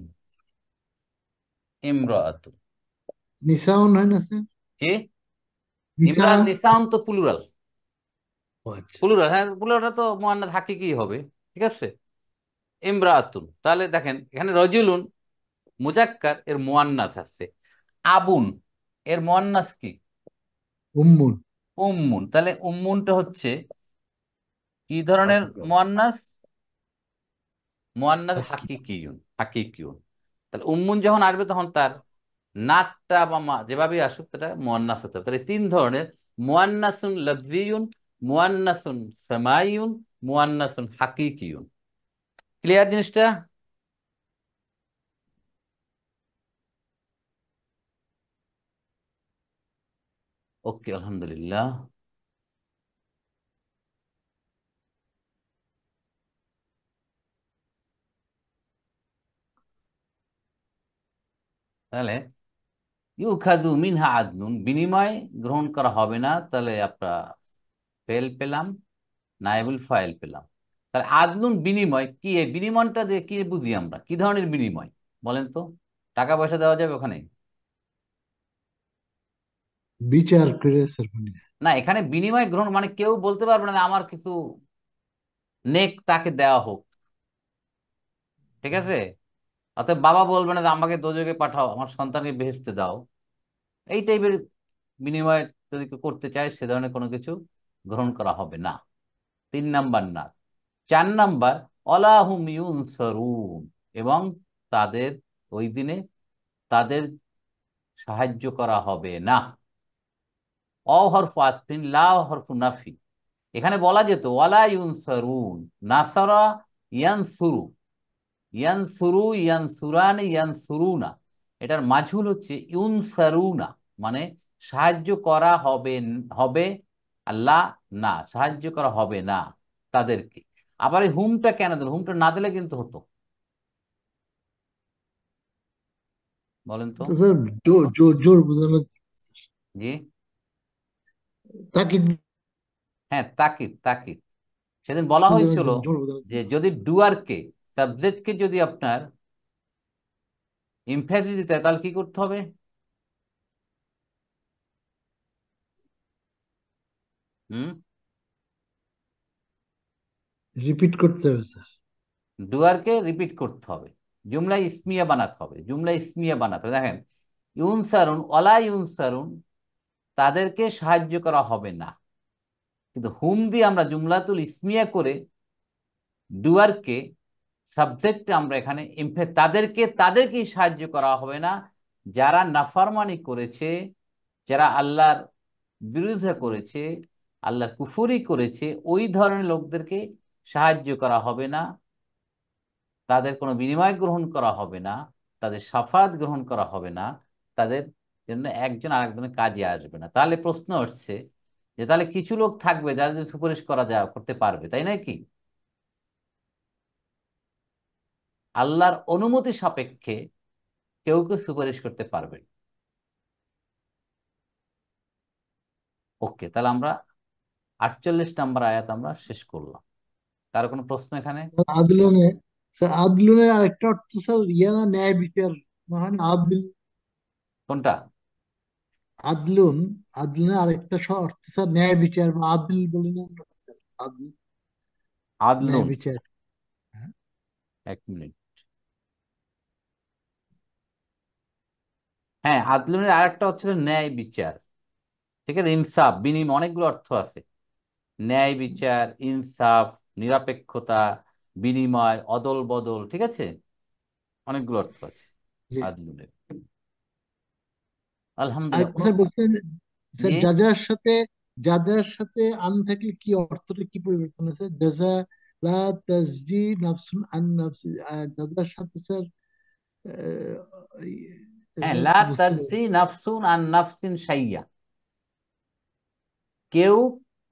ইমরাআতুন। নিসাউন হয় না স্যার? কি? নিসা। ইমরা নিসাউন তো প্লুরাল। ও আচ্ছা। প্লুরাল, হ্যাঁ প্লুরাল তো মুয়ান্নাস হাকিকি হবে। ঠিক আছে, ইমরাআতুন। তাহলে দেখেন এখানে রজুলুন মুজাক্কার, এর মুয়ান্নাস আছে। আবুন, এর মুয়ান্নাস কি? উম্মুন। উম্মুন। তাহলে উম্মুনটা হচ্ছে কি ধরনের মুয়ান্নাস? মুয়ান্নাস হাক্কি। হাকিকিয়ুন, হাকিকিয়ুন। তাহলে উম্মুন যখন আসবে তখন তার নাতটা বা মা যেভাবে আসুক সেটা মুয়ান্নাস হতে হবে। তাহলে 3 ধরনের: মুয়ান্নাসুন লফজিয়ুন, মুয়ান্নাসুন সামাইয়ুন, মুয়ান্নাসুন হাকিকিয়ুন। ক্লিয়ার জিনিসটা? ওকে, আলহামদুলিল্লাহ। তাহলে ইউখাযু মিনহা আদলুন, বিনিময় গ্রহণ করা হবে না, তাহলে আপনার ফেল পেলাম, নায়েবুল ফাইল পেলাম। তাহলে আদলুন বিনিময় কি? এই বিনিময়টা দিয়ে কি বুঝি আমরা? কি ধরনের বিনিময় বলেন তো? টাকা পয়সা দেওয়া যাবে ওখানে? বিচার করে স্যার মানে না, এখানে বিনিময় গ্রহণ মানে কেউ বলতে পারবে না যে আমার কিছু নেক তাকে দেওয়া হোক, ঠিক আছে? অতএব বাবা বলবে না যে আমাকে দোজখে পাঠাও, আমার সন্তানকে বেহেশতে দাও। এই টাইপের বিনিময় যদি কেউ করতে চায়, সে ধরনের কোনো কিছু গ্রহণ করা হবে না। 3 নাম্বার না। 4 নাম্বার, অলাহুম ইউনসারুন, এবং তাদের ওই দিনে তাদের সাহায্য করা হবে না। অ হরফু আতফিন, লা হরফু নাফি। এখানে বলা যেত ওয়ালা ইউনসারুন, নাসারা ইয়ানসুরু, ইয়ানসুরু, ইয়ানসুরান, ইয়ানসুরুনা। এটার মাঝুল হচ্ছে ইউনসারুনা, মানে সাহায্য করা হবে, হবে আল্লাহ না, সাহায্য করা হবে না তাদেরকে। আবার এই হুমটা কেন দিল? হুমটা না দিলে কিন্তু হতো, বলেন তো। এটা স্যার জোর জোর জোর বোঝানো জি, তাকিদ হ্যাঁ, তাকিদ তাকিদ। সেদিন বলা বোঝানোর হয়েছিল জন্য জোর বোঝানোর যে জন্য যদি ডুয়ারকে, সাবজেক্টকে যদি আপনার ইমফ্যাসিস দিতে হয়, তাহলে কি করতে হবে? হুম, রিপিট করতে হবে স্যার। ডুয়ারকে রিপিট করতে হবে, জুমলা ইসমিয়া বানাতে হবে, জুমলা ইসমিয়া বানাতে হবে। দেখেন, ইউনসারুন, ওয়ালা ইউনসারুন, তাদেরকে সাহায্য করা হবে না। কিন্তু হুম দিয়ে আমরা জুমলাতুল ইসমিয়া করে ডুয়ারকে সাবজেক্টে আমরা এখানে তাদেরকে তাদেরকেই সাহায্য করা হবে না, যারা নাফরমানি করেছে, যারা আল্লাহর বিরোধিতা করেছে, আল্লাহর কুফরি করেছে, ওই ধরনের লোকদেরকে সাহায্য করা হবে না, তাদের কোনো বিনিময় গ্রহণ করা হবে না, তাদের সাফাত গ্রহণ করা হবে না, তাদের জন্য একজন আরেকজনের কাজে আসবে না। তাহলে প্রশ্ন আসছে যে তাহলে কিছু লোক থাকবে যাদের সুপারিশ করা যায়, করতে পারবে, তাই নয় কি? আল্লাহর অনুমতি সাপেক্ষে কেউ কেউ সুপারিশ করতে পারবে। ওকে, তাহলে আমরা 48 নম্বর আয়াত আমরা শেষ করলাম। কারো কোনো প্রশ্ন এখানে? স্যার আদলনে, স্যার আদলনের আরেকটা অর্থ স্যার ইয়া না, ন্যায় বিচার না হয় না? আদল, কোনটা? আদলুন, আদলনের আরেকটা অর্থ স্যার ন্যায় বিচার বা আদল বলে না আমরা স্যার? আদল, ন্যায় আদলুন, বিচার। হ্যাঁ, 1 মিনিট। হ্যাঁ, আদলুনের আরেকটা হচ্ছে ন্যায় বিচার, ঠিক আছে? ইনসাফ, বিনিময়, অনেকগুলো অর্থ আছে। ন্যায় বিচার, ইনসাফ, নিরপেক্ষতা, বিনিময়, অদল বদল, ঠিক আছে? অনেকগুলো অর্থ আছে জি। আদলুনের। আরেকটা আলহামদুলিল্লাহ। স্যার বলছেন স্যার, জি, যাজার সাথে আন থাকলে কি অর্থটা কি পরিবর্তন আছে? যাজা লা তাজজি নাফসুন আন নাফসি, যাজার সাথে স্যার হ্যাঁ, এটা লা বুঝতে পারি। তাজজি নাফসুন আন নাফসিন শাইয়্যা, কেউ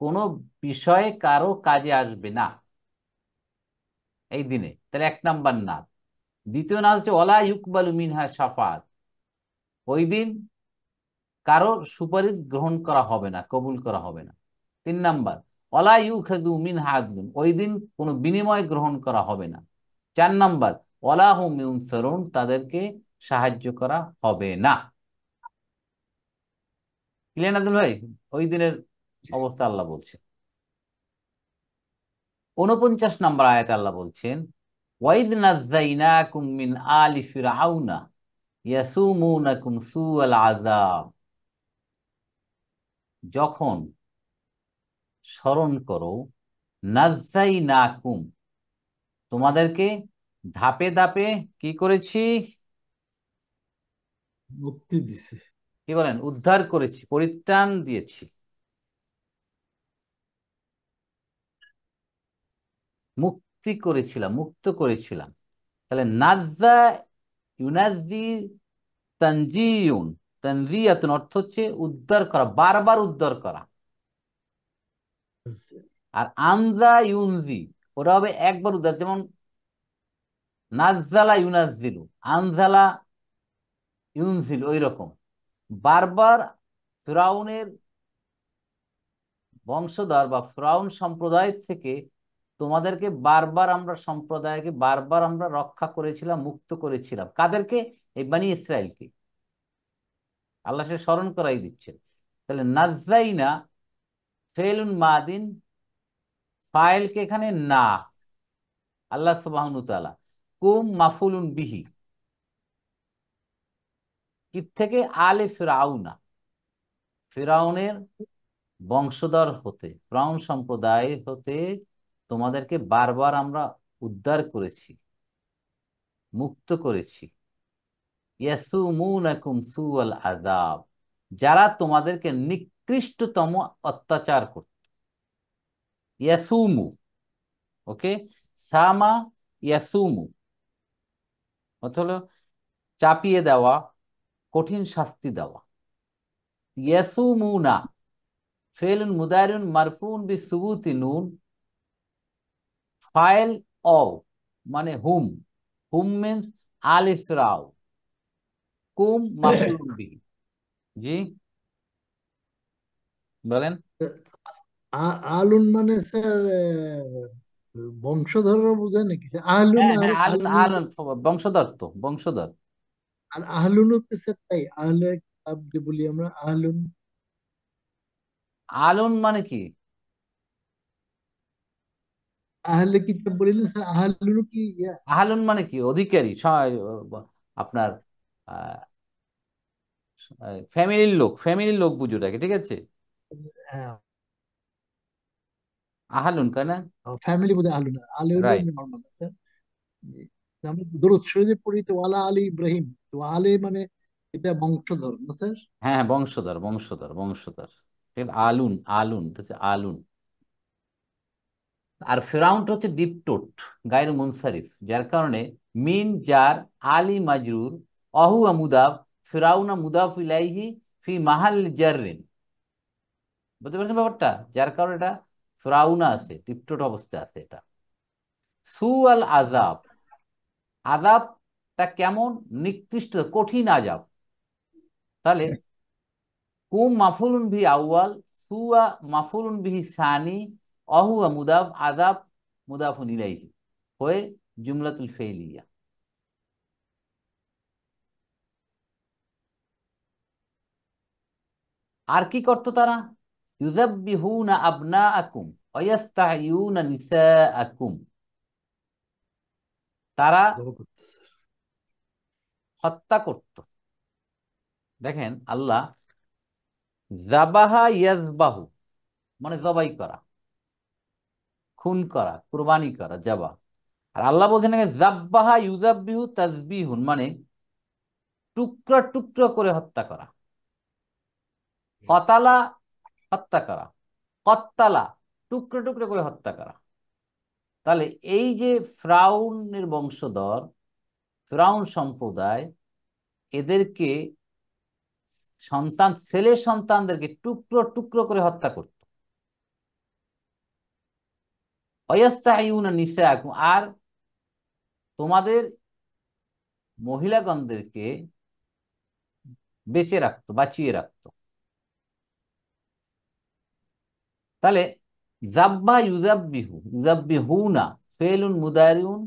কোনো বিষয়ে কারো কাজে আসবে না এই দিনে। তাহলে 1 নাম্বার না। দ্বিতীয় না হচ্ছে ওয়ালা ইউকবালু মিনহা শাফাত, ওই দিন কারোর সুপারিশ গ্রহণ করা হবে না, কবুল করা হবে না। 3 নাম্বার, ওয়ালা ইউখাযু মিনহা আদলুন, ওই দিন কোনো বিনিময় গ্রহণ করা হবে না। 4 নাম্বার, ওয়ালা হুম ইউনসারুন, তাদেরকে সাহায্য করা হবে না। ক্লিয়ার না দুল ভাই? ওই দিনের অবস্থা আল্লাহ বলছে। 49 নম্বর আয়াতে আল্লাহ বলছেন, ওয়াইদ নাজ্জাইনাকুম মিন আলি ফিরআউনা ইয়াসুমুনাকুম সুআল আযাব, যখন, স্মরণ করো, নাজ্জাইনাকুম, তোমাদেরকে ধাপে ধাপে কি করেছি? মুক্তি দিছে। কি বলেন? উদ্ধার করেছি, পরিত্রাণ দিয়েছি, মুক্তি করেছিলাম, মুক্ত করেছিলাম। তাহলে নাজ্জা, ইউনাজি, তানজিউন, তানজিয়াতুন অর্থ হচ্ছে উদ্ধার করা, বারবার উদ্ধার করা। আর আনজা ইউনজি, ওটা হবে একবার উদ্ধার, যেমন নাজ্জালা ইউনাজ্জিলু, আনজালা ইউনজিল, ওই রকম বারবার। ফিরাউনের বংশধর বা ফিরাউন সম্প্রদায় থেকে তোমাদেরকে বারবার আমরা, সম্প্রদায়কে বারবার আমরা রক্ষা করেছিলাম, মুক্ত করেছিলাম। কাদেরকে? এই বনি ইসরায়েলকে। আল্লাহ সে স্মরণ করাই দিচ্ছেন। তাহলে নাজ্জাইনা ফেলুন মাদিন, ফাইলকে এখানে না, আল্লাহ সুবহানাহু ওয়া তাআলা। কুম মাফুলুন বিহি, কি থেকে? আলে ফিরাউনা, ফিরাউনের বংশধর হতে, ফিরাউন সম্প্রদায় হতে তোমাদেরকে বারবার আমরা উদ্ধার করেছি, মুক্ত করেছি। ইয়াসুমুনাকুম সুআল আযাব, যারা তোমাদেরকে নিকৃষ্টতম অত্যাচার করত। ইয়াসুমু, ওকে, সামা ইয়াসুমু অর্থ হলো চাপিয়ে দেওয়া, কঠিন শাস্তি দেওয়া। ইয়াসুমুনা ফেলুন মুদারিউন মারফুন বিসুবুতি নুন, ফাইল অ মানে হুম, হুম মিন্স আলিফ রাও, কুম মাফুলুন বিহি। জি বলেন। আলুন মানে স্যার বংশধর বোঝায় নাকি স্যার? আহলুন, হ্যাঁ হ্যাঁ, আলুন, আহলুন। আলুন বংশধর, তো বংশধর। আর আহলুনও কি স্যার তাই? আহলে কিতাব যে বলি আমরা, আহলুন। আলুন মানে কি? আহলে কিতাব বলি না স্যার, আহলুনও কি আহলুন মানে কি? অধিকারী, আপনার ফ্যামিলির লোক, ফ্যামিলির লোক বুঝোটাকে, ঠিক আছে? আহলুন, তাই না? ফ্যামিলি বোধহয় আহলুন, আলে হলো রাইট। Normal sir. আমরা দরুদ শরীফে পড়ি তো ওয়ালা আলী ইব্রাহিম, তো আলে মানে এটা বংশধর না স্যার? হ্যাঁ হ্যাঁ, বংশধর, বংশধর, বংশধর। ঠিক আছে? আলুন, আলুন তো হচ্ছে আলুন। আর ফেরাউনটা হচ্ছে ডিপটোট, গায়রু মুনসারিফ, যার কারণে মিন জার আলী মাজরুর, অহু মুদাফ, ফিরাউনা মুদাফ ইলাইহি, ফি মাহাল জাররিন। বুঝতে পারছেন ব্যাপারটা? যার কারণে এটা ফিরাউনা আছে, ডিপটোট অবস্থায় আছে এটা। সু আল আজাব, আজাবটা কেমন? নিকৃষ্ট, কঠিন আজাব। তাহলে কুম মাফুলুন ভি আউয়াল, সুয়া মাফুলুন বিহি সানি, অহুয়া মুদাফ, আযাব মুদাফুন ইলাইহি হয়ে জুমলাতুল ফেইলিয়া। আর কি করতো তারা? ইউযাব্বিহুনা আবনাআকুম ওয়া ইস্তাহয়ুনা নিসাআকুম, তারা দোয়া করতেছে। হত্যা করত। দেখেন, আল্লাহ জাবাহা ইয়াজবাহু মানে জবাই করা, খুন করা, কুরবানি করা, জাবা। আর আল্লাহ বলছেন জাব্বাহা ইউজাব্বিহু তাজবিহুন মানে টুকরা টুকরা করে হত্যা করা। কতালা হত্যা করা, কত্তালা টুকরো টুকরো করে হত্যা করা। তাহলে এই যে ফিরাউনের বংশধর, ফিরাউন সম্প্রদায়, এদেরকে সন্তান, ছেলে সন্তানদেরকে টুকরো টুকরো করে হত্যা করত। ওয়াস্তাহিউনা নিসাআকুম, আর তোমাদের মহিলাগণদেরকে বেঁচে রাখতো, বাঁচিয়ে রাখতো। তাহলে জাব্বা ইউজাব্বিহু, ইউজাব্বিহুনা ফেলুন মুদারিউন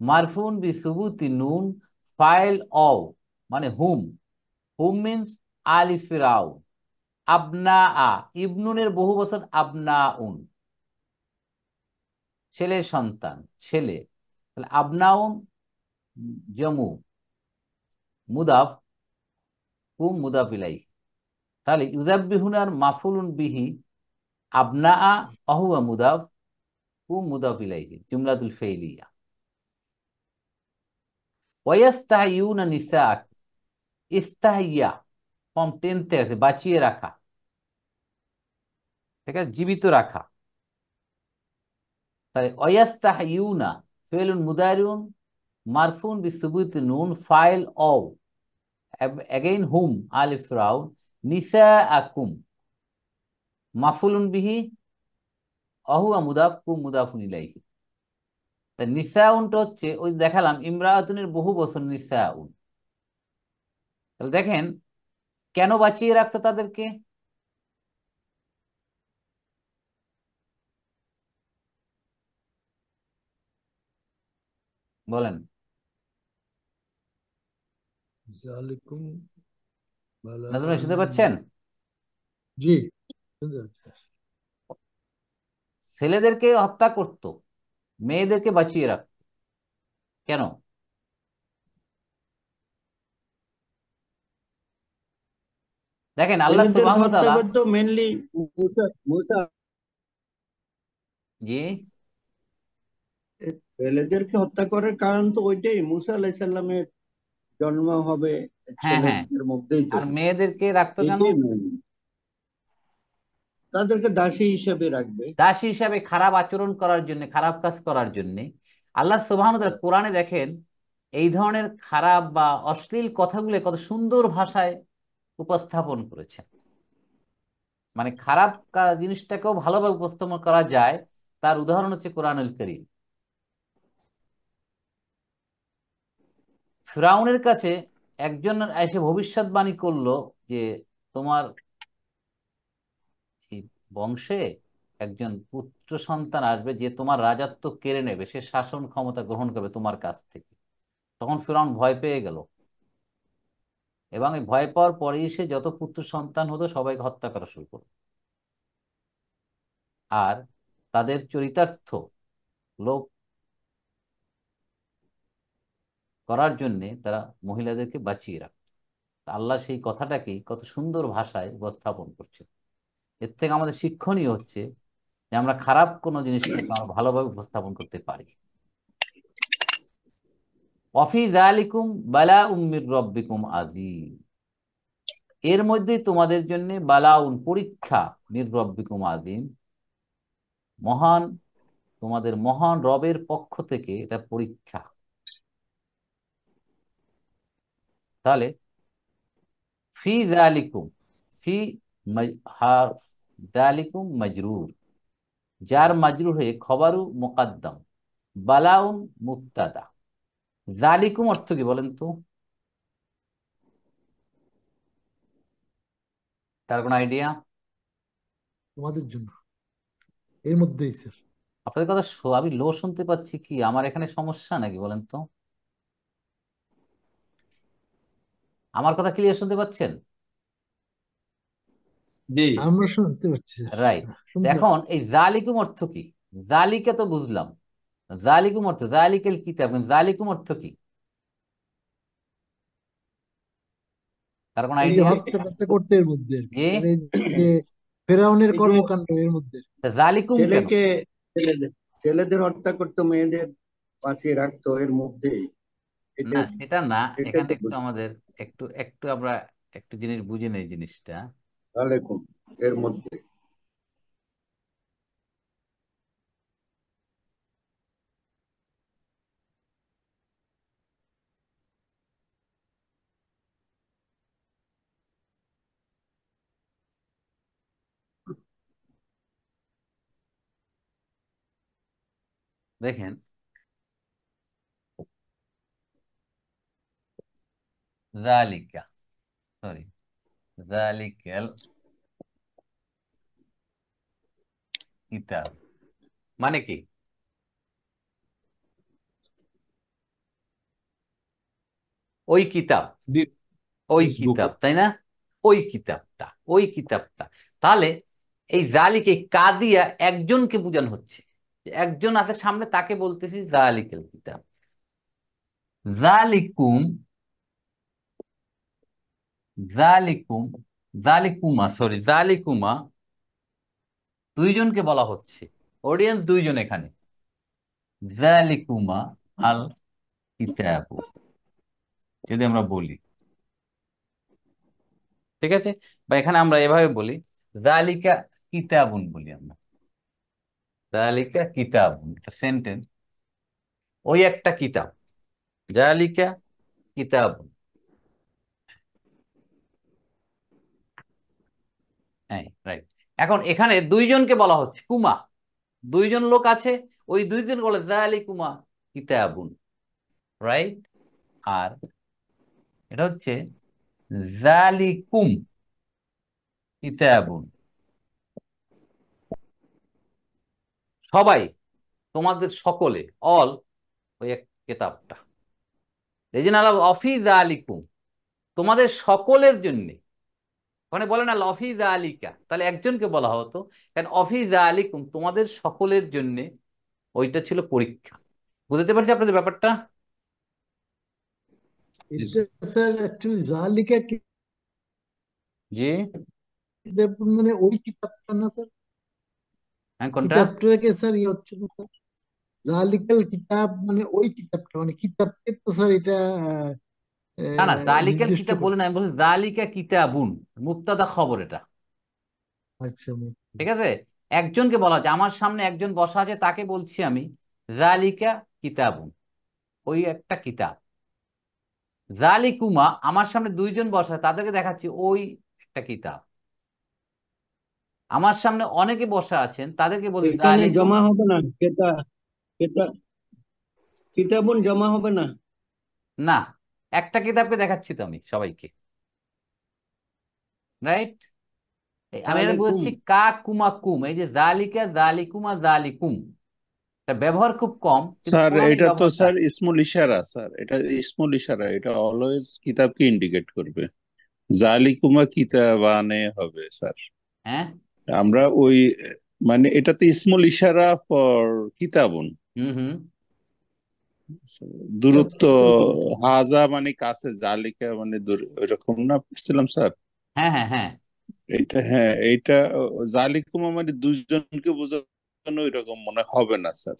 মারফুন বি সুবুতি নুন, ফাইল অও মানে হুম, হুম মিন্স আলি ফিরাউ, আবনা আ, ইবনুনের বহু বচন আবনা উন, ছেলে সন্তান, ছেলে। তাহলে আবনাউন জমু, মুদাফ, হুম মুদাফ ইলাইহি। তাহলে ইউজাব্বিহুনার মাফুলুন বিহি আবনা আ, অহুয়া মুদাফ, হুম মুদাফ ইলাইহি, জুমলাতুল ফেইলিয়া। ওয়াস্তাহিউনা নিসাআক, ইস্তাহিয়া ফর্ম টেনতে আছে, বাঁচিয়ে রাখা, ঠিক আছে, জীবিত রাখা। তাই অয়াস্তাহইউনা ফেলুন মুদারিউন মারফুন বিসুবুত নুন ফাইল অও এগেইন হুম আলিফ রাউন নিসা আকুম মাফুলুন বিহি অহুয়া মুদাফ কুম মুদাফুন ইলাইহি। তা নিসাউনটা হচ্ছে ওই দেখালাম ইমরাতুনের বহু বছর নিসাউন। তাহলে দেখেন কেন বাঁচিয়ে রাখতো তাদেরকে? বলেন। জালিকুম বালা নাজমুল শুনতে পাচ্ছেন? জি, শুনতে পাচ্ছি। ছেলেদেরকে হত্যা করত, মেয়েদেরকে বাঁচিয়ে রাখত। কেন? দেখেন আল্লাহ ছেলেদেরকে সুবহানাহু ওয়া হত্যা তাআলা। করতো মেনলি মুসা মুসা জি ছেলেদেরকে হত্যা করার কারণ তো ওইটাই, মুসা আলাইহিস সালামের জন্ম হবে হ্যাঁ হ্যাঁ। ছেলেদের মধ্যেই তো, আর মেয়েদেরকে রাখতো কেন? এইটাই মেন। তাদেরকে দাসী হিসেবে রাখবে। দাসী হিসাবে খারাপ আচরণ করার জন্য, খারাপ কাজ করার জন্য। আল্লাহ সুবহানাহু ওয়া তাআলা কোরআনে দেখেন এই ধরনের খারাপ বা অশ্লীল কথাগুলো কত সুন্দর ভাষায় উপস্থাপন করেছেন। মানে খারাপ জিনিসটাকেও ভালোভাবে উপস্থাপন করা যায়, তার উদাহরণ হচ্ছে কোরআনুল কারীম। ফিরআউনের কাছে একজন এসে ভবিষ্যৎবাণী করলো যে তোমার এই বংশে একজন পুত্র সন্তান আসবে যে তোমার রাজত্ব কেড়ে নেবে, সে শাসন ক্ষমতা গ্রহণ করবে তোমার কাছ থেকে। তখন ফিরআউন ভয় পেয়ে গেল এবং এই ভয় পাওয়ার পরেই সে যত পুত্র সন্তান হতো সবাইকে হত্যা করা শুরু করলো। আর তাদের চরিতার্থ লোক করার জন্যে তারা মহিলাদেরকে বাঁচিয়ে রাখত। তা আল্লাহ সেই কথাটাকেই কত সুন্দর ভাষায় উপস্থাপন করছে। এর থেকে আমাদের শিক্ষণীয় হচ্ছে যে আমরা খারাপ কোনো জিনিসটাকে আমরা ভালোভাবে উপস্থাপন করতে পারি। ওয়াফি যালিকুম বালাউম মির রাব্বিকুম আযীম, এর মধ্যে তোমাদের জন্য বালাউন পরীক্ষা, মির রাব্বিকুম আযীম মহান, তোমাদের মহান রবের পক্ষ থেকে এটা পরীক্ষা। তাহলে ফি যালিকুম, ফি হারফ যালিকুম মাজরুর, যার মাজরুর হয়ে খবরু মুকদ্দম, বালাউন মুবতাদা। জালিকুম অর্থ কি বলেন তো? তার কোন আইডিয়া? তোমাদের জন্য, এর মধ্যেই স্যার। আপনাদের কথা আমি লো শুনতে পাচ্ছি, কি আমার এখানে সমস্যা নাকি বলেন তো? আমার কথা ক্লিয়ার শুনতে পাচ্ছেন? জি। আমরা শুনতে পাচ্ছি স্যার। রাইট। শুনতে এখন এই জালিকুম অর্থ কি? জালিকে তো বুঝলাম, জালিকুম অর্থ জালিকেল কিতাব, কিন্তু জালিকুম অর্থ কি? তার কোন এই যে আইডিয়া? হত্যা টত্যা করতে এর মধ্যে আর কি যে স্যার, এই যে ফেরাউনের এই যে কর্মকাণ্ড এর মধ্যে। জালিকুম কেন? ছেলেকে ছেলেদের ছেলেদের হত্যা করতো, মেয়েদের বাঁচিয়ে রাখতো, এর মধ্যেই না এটাই, সেটা না, এটাই এখানে তো একটু আমাদের একটু একটু আমরা একটু জিনিস বুঝে নেই জিনিসটা। আলাইকুম এর মধ্যে। দেখেন জালিকা, সরি, জালিকাল কিতাব মানে কি? ওই কিতাব, ওই দিস বুক। কিতাব, তাই না? ওই কিতাবটা, ওই কিতাবটা। তাহলে এই জালিকে কাদিয়া একজনকে বোঝানো হচ্ছে, যে একজন আছে সামনে, তাকে বলতেছি জালিকাল কিতাব। জালিকুম, জালিকুম, জালিকুমা, সরি জালিকুমা, দুইজনকে বলা হচ্ছে, অডিয়েন্স দুইজন এখানে। জালিকুমা আল কিতাবু যদি আমরা বলি, ঠিক আছে? বা এখানে আমরা এভাবে বলি জালিকা কিতাবুন বলি আমরা। জালিকা কিতাব, সেন্টেন্স, ওই একটা কিতাব। জালিকা কিতাব, হ্যাঁ রাইট। এখন এখানে দুইজনকে বলা হচ্ছে কুমা, দুইজন লোক আছে, ওই দুইজন বলে জালিকুমা কিতাবুন, রাইট। আর এটা হচ্ছে জালিকুম কিতাবুন, সবাই, তোমাদের সকলে, অল, ওই এক কিতাবটা। এই জন্য আল্লাহ অফি জালিকুম, তোমাদের সকলের জন্য। ওখানে বলে না লফি জালিকা, তাহলে একজনকে বলা হতো, কারণ অফি জালিকুম তোমাদের সকলের জন্য, ওইটা ছিল পরীক্ষা। বুঝতে পারছি আপনাদের ব্যাপারটা? এটা স্যার অ্যাকচুয়ালি জালিকা জি, কিতাব মানে ওই কিতাবটা না স্যার? হ্যাঁ কোনটা? কিতাবটাকে স্যার ইয়ে হচ্ছে না স্যার, জালিকাল কিতাব মানে ওই কিতাবটা, মানে কিতাবকে তো স্যার এটা না না, জালিকাল নির্দিষ্ট কিতাব করে। বলে না, আমি বলছি জালিকা কিতাবুন, মুক্তাদা খবর এটা, আচ্ছা ঠিক আছে? একজনকে বলা হচ্ছে, আমার সামনে একজন বসা আছে, তাকে বলছি আমি জালিকা কিতাবুন, ওই একটা কিতাব। জালিকুমা, আমার সামনে দুইজন বসা আছে, তাদেরকে দেখাচ্ছি ওই একটা কিতাব। আমার সামনে অনেকে বসা আছেন, তাদেরকে বলছি এখানে জালিকুম। জমা হবে না, কেতা কিতাবুন জমা হবে না। না, একটা কিতাবকে দেখাচ্ছি তো আমি সবাইকে, রাইট। আমি এটা জালেকুম। বুঝাচ্ছি কা কুমা কুম, এই যে জালিকা জালিকুমা জালিকুম, এটা ব্যবহার খুব কম, কিন্তু স্যার কোরআনে এটা তো ব্যবহারটা স্যার আছে। ইসমুল ইশারা, স্যার এটা ইসমুল ইশারা, এটা অলওয়েজ কিতাবকে ইন্ডিকেট করবে। জালিকুমা কিতাবানে হবে স্যার। হ্যাঁ, আমরা ওই মানে এটা তো ইসমুল ইশারা ফর কিতাবুন, হুম হুম, দূরত্ব। হাজা মানে কাছে, জালিকা মানে দূর, ওইরকম না পড়ছিলাম স্যার। হ্যাঁ হ্যাঁ হ্যাঁ, এটা হ্যাঁ, এটা জালিকুমা মানে দুজনকে বোঝানো, ওইরকম মনে হবে না স্যার।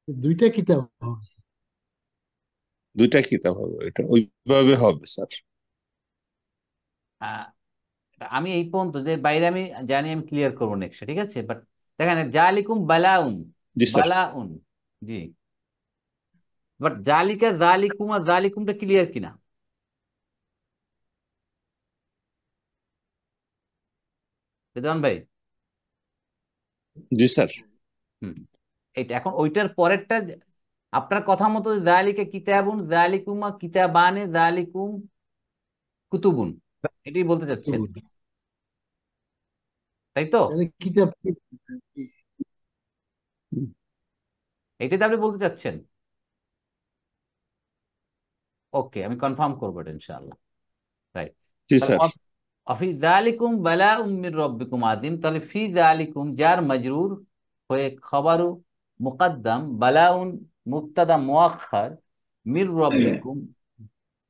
দুইটা কিতাব হবে স্যার। দুইটা কিতাব হবে, এটা ওইভাবে হবে স্যার। আহ, আমি এই পর্যন্ত যে বাইরে আমি জানি, আমি ক্লিয়ার করবো নেক্সট, ঠিক আছে? বাট দেখেন, জালিকুম বালাউন, জি স্যার। বালাউন, জি। বাট জালিকা জালিকুমা জালিকুমটা ক্লিয়ার কিনা? রেদওয়ান ভাই? জি স্যার। হুম, এইটা এখন ওইটার পরেরটা আপনার কথা মতো জালিকা কিতাবুন জালিকুমা কিতাবানে জালিকুম কুতুবুন, এটাই বলতে চাচ্ছেন, তাই তো? তাহলে কিতাব এটাই তো আপনি বলতে চাচ্ছেন? ওকে, আমি কনফার্ম করবো এটা ইনশাআল্লাহ, রাইট। জি তাহলে স্যার। অফি জালিকুম বালাউম মির রব্বিকুম আযীম, তাহলে ফি জালিকুম যার মজরুর হয়ে খবরু মুকদ্দম, বালাউন মুবতাদা মুআখখার, মির রব্বিকুম,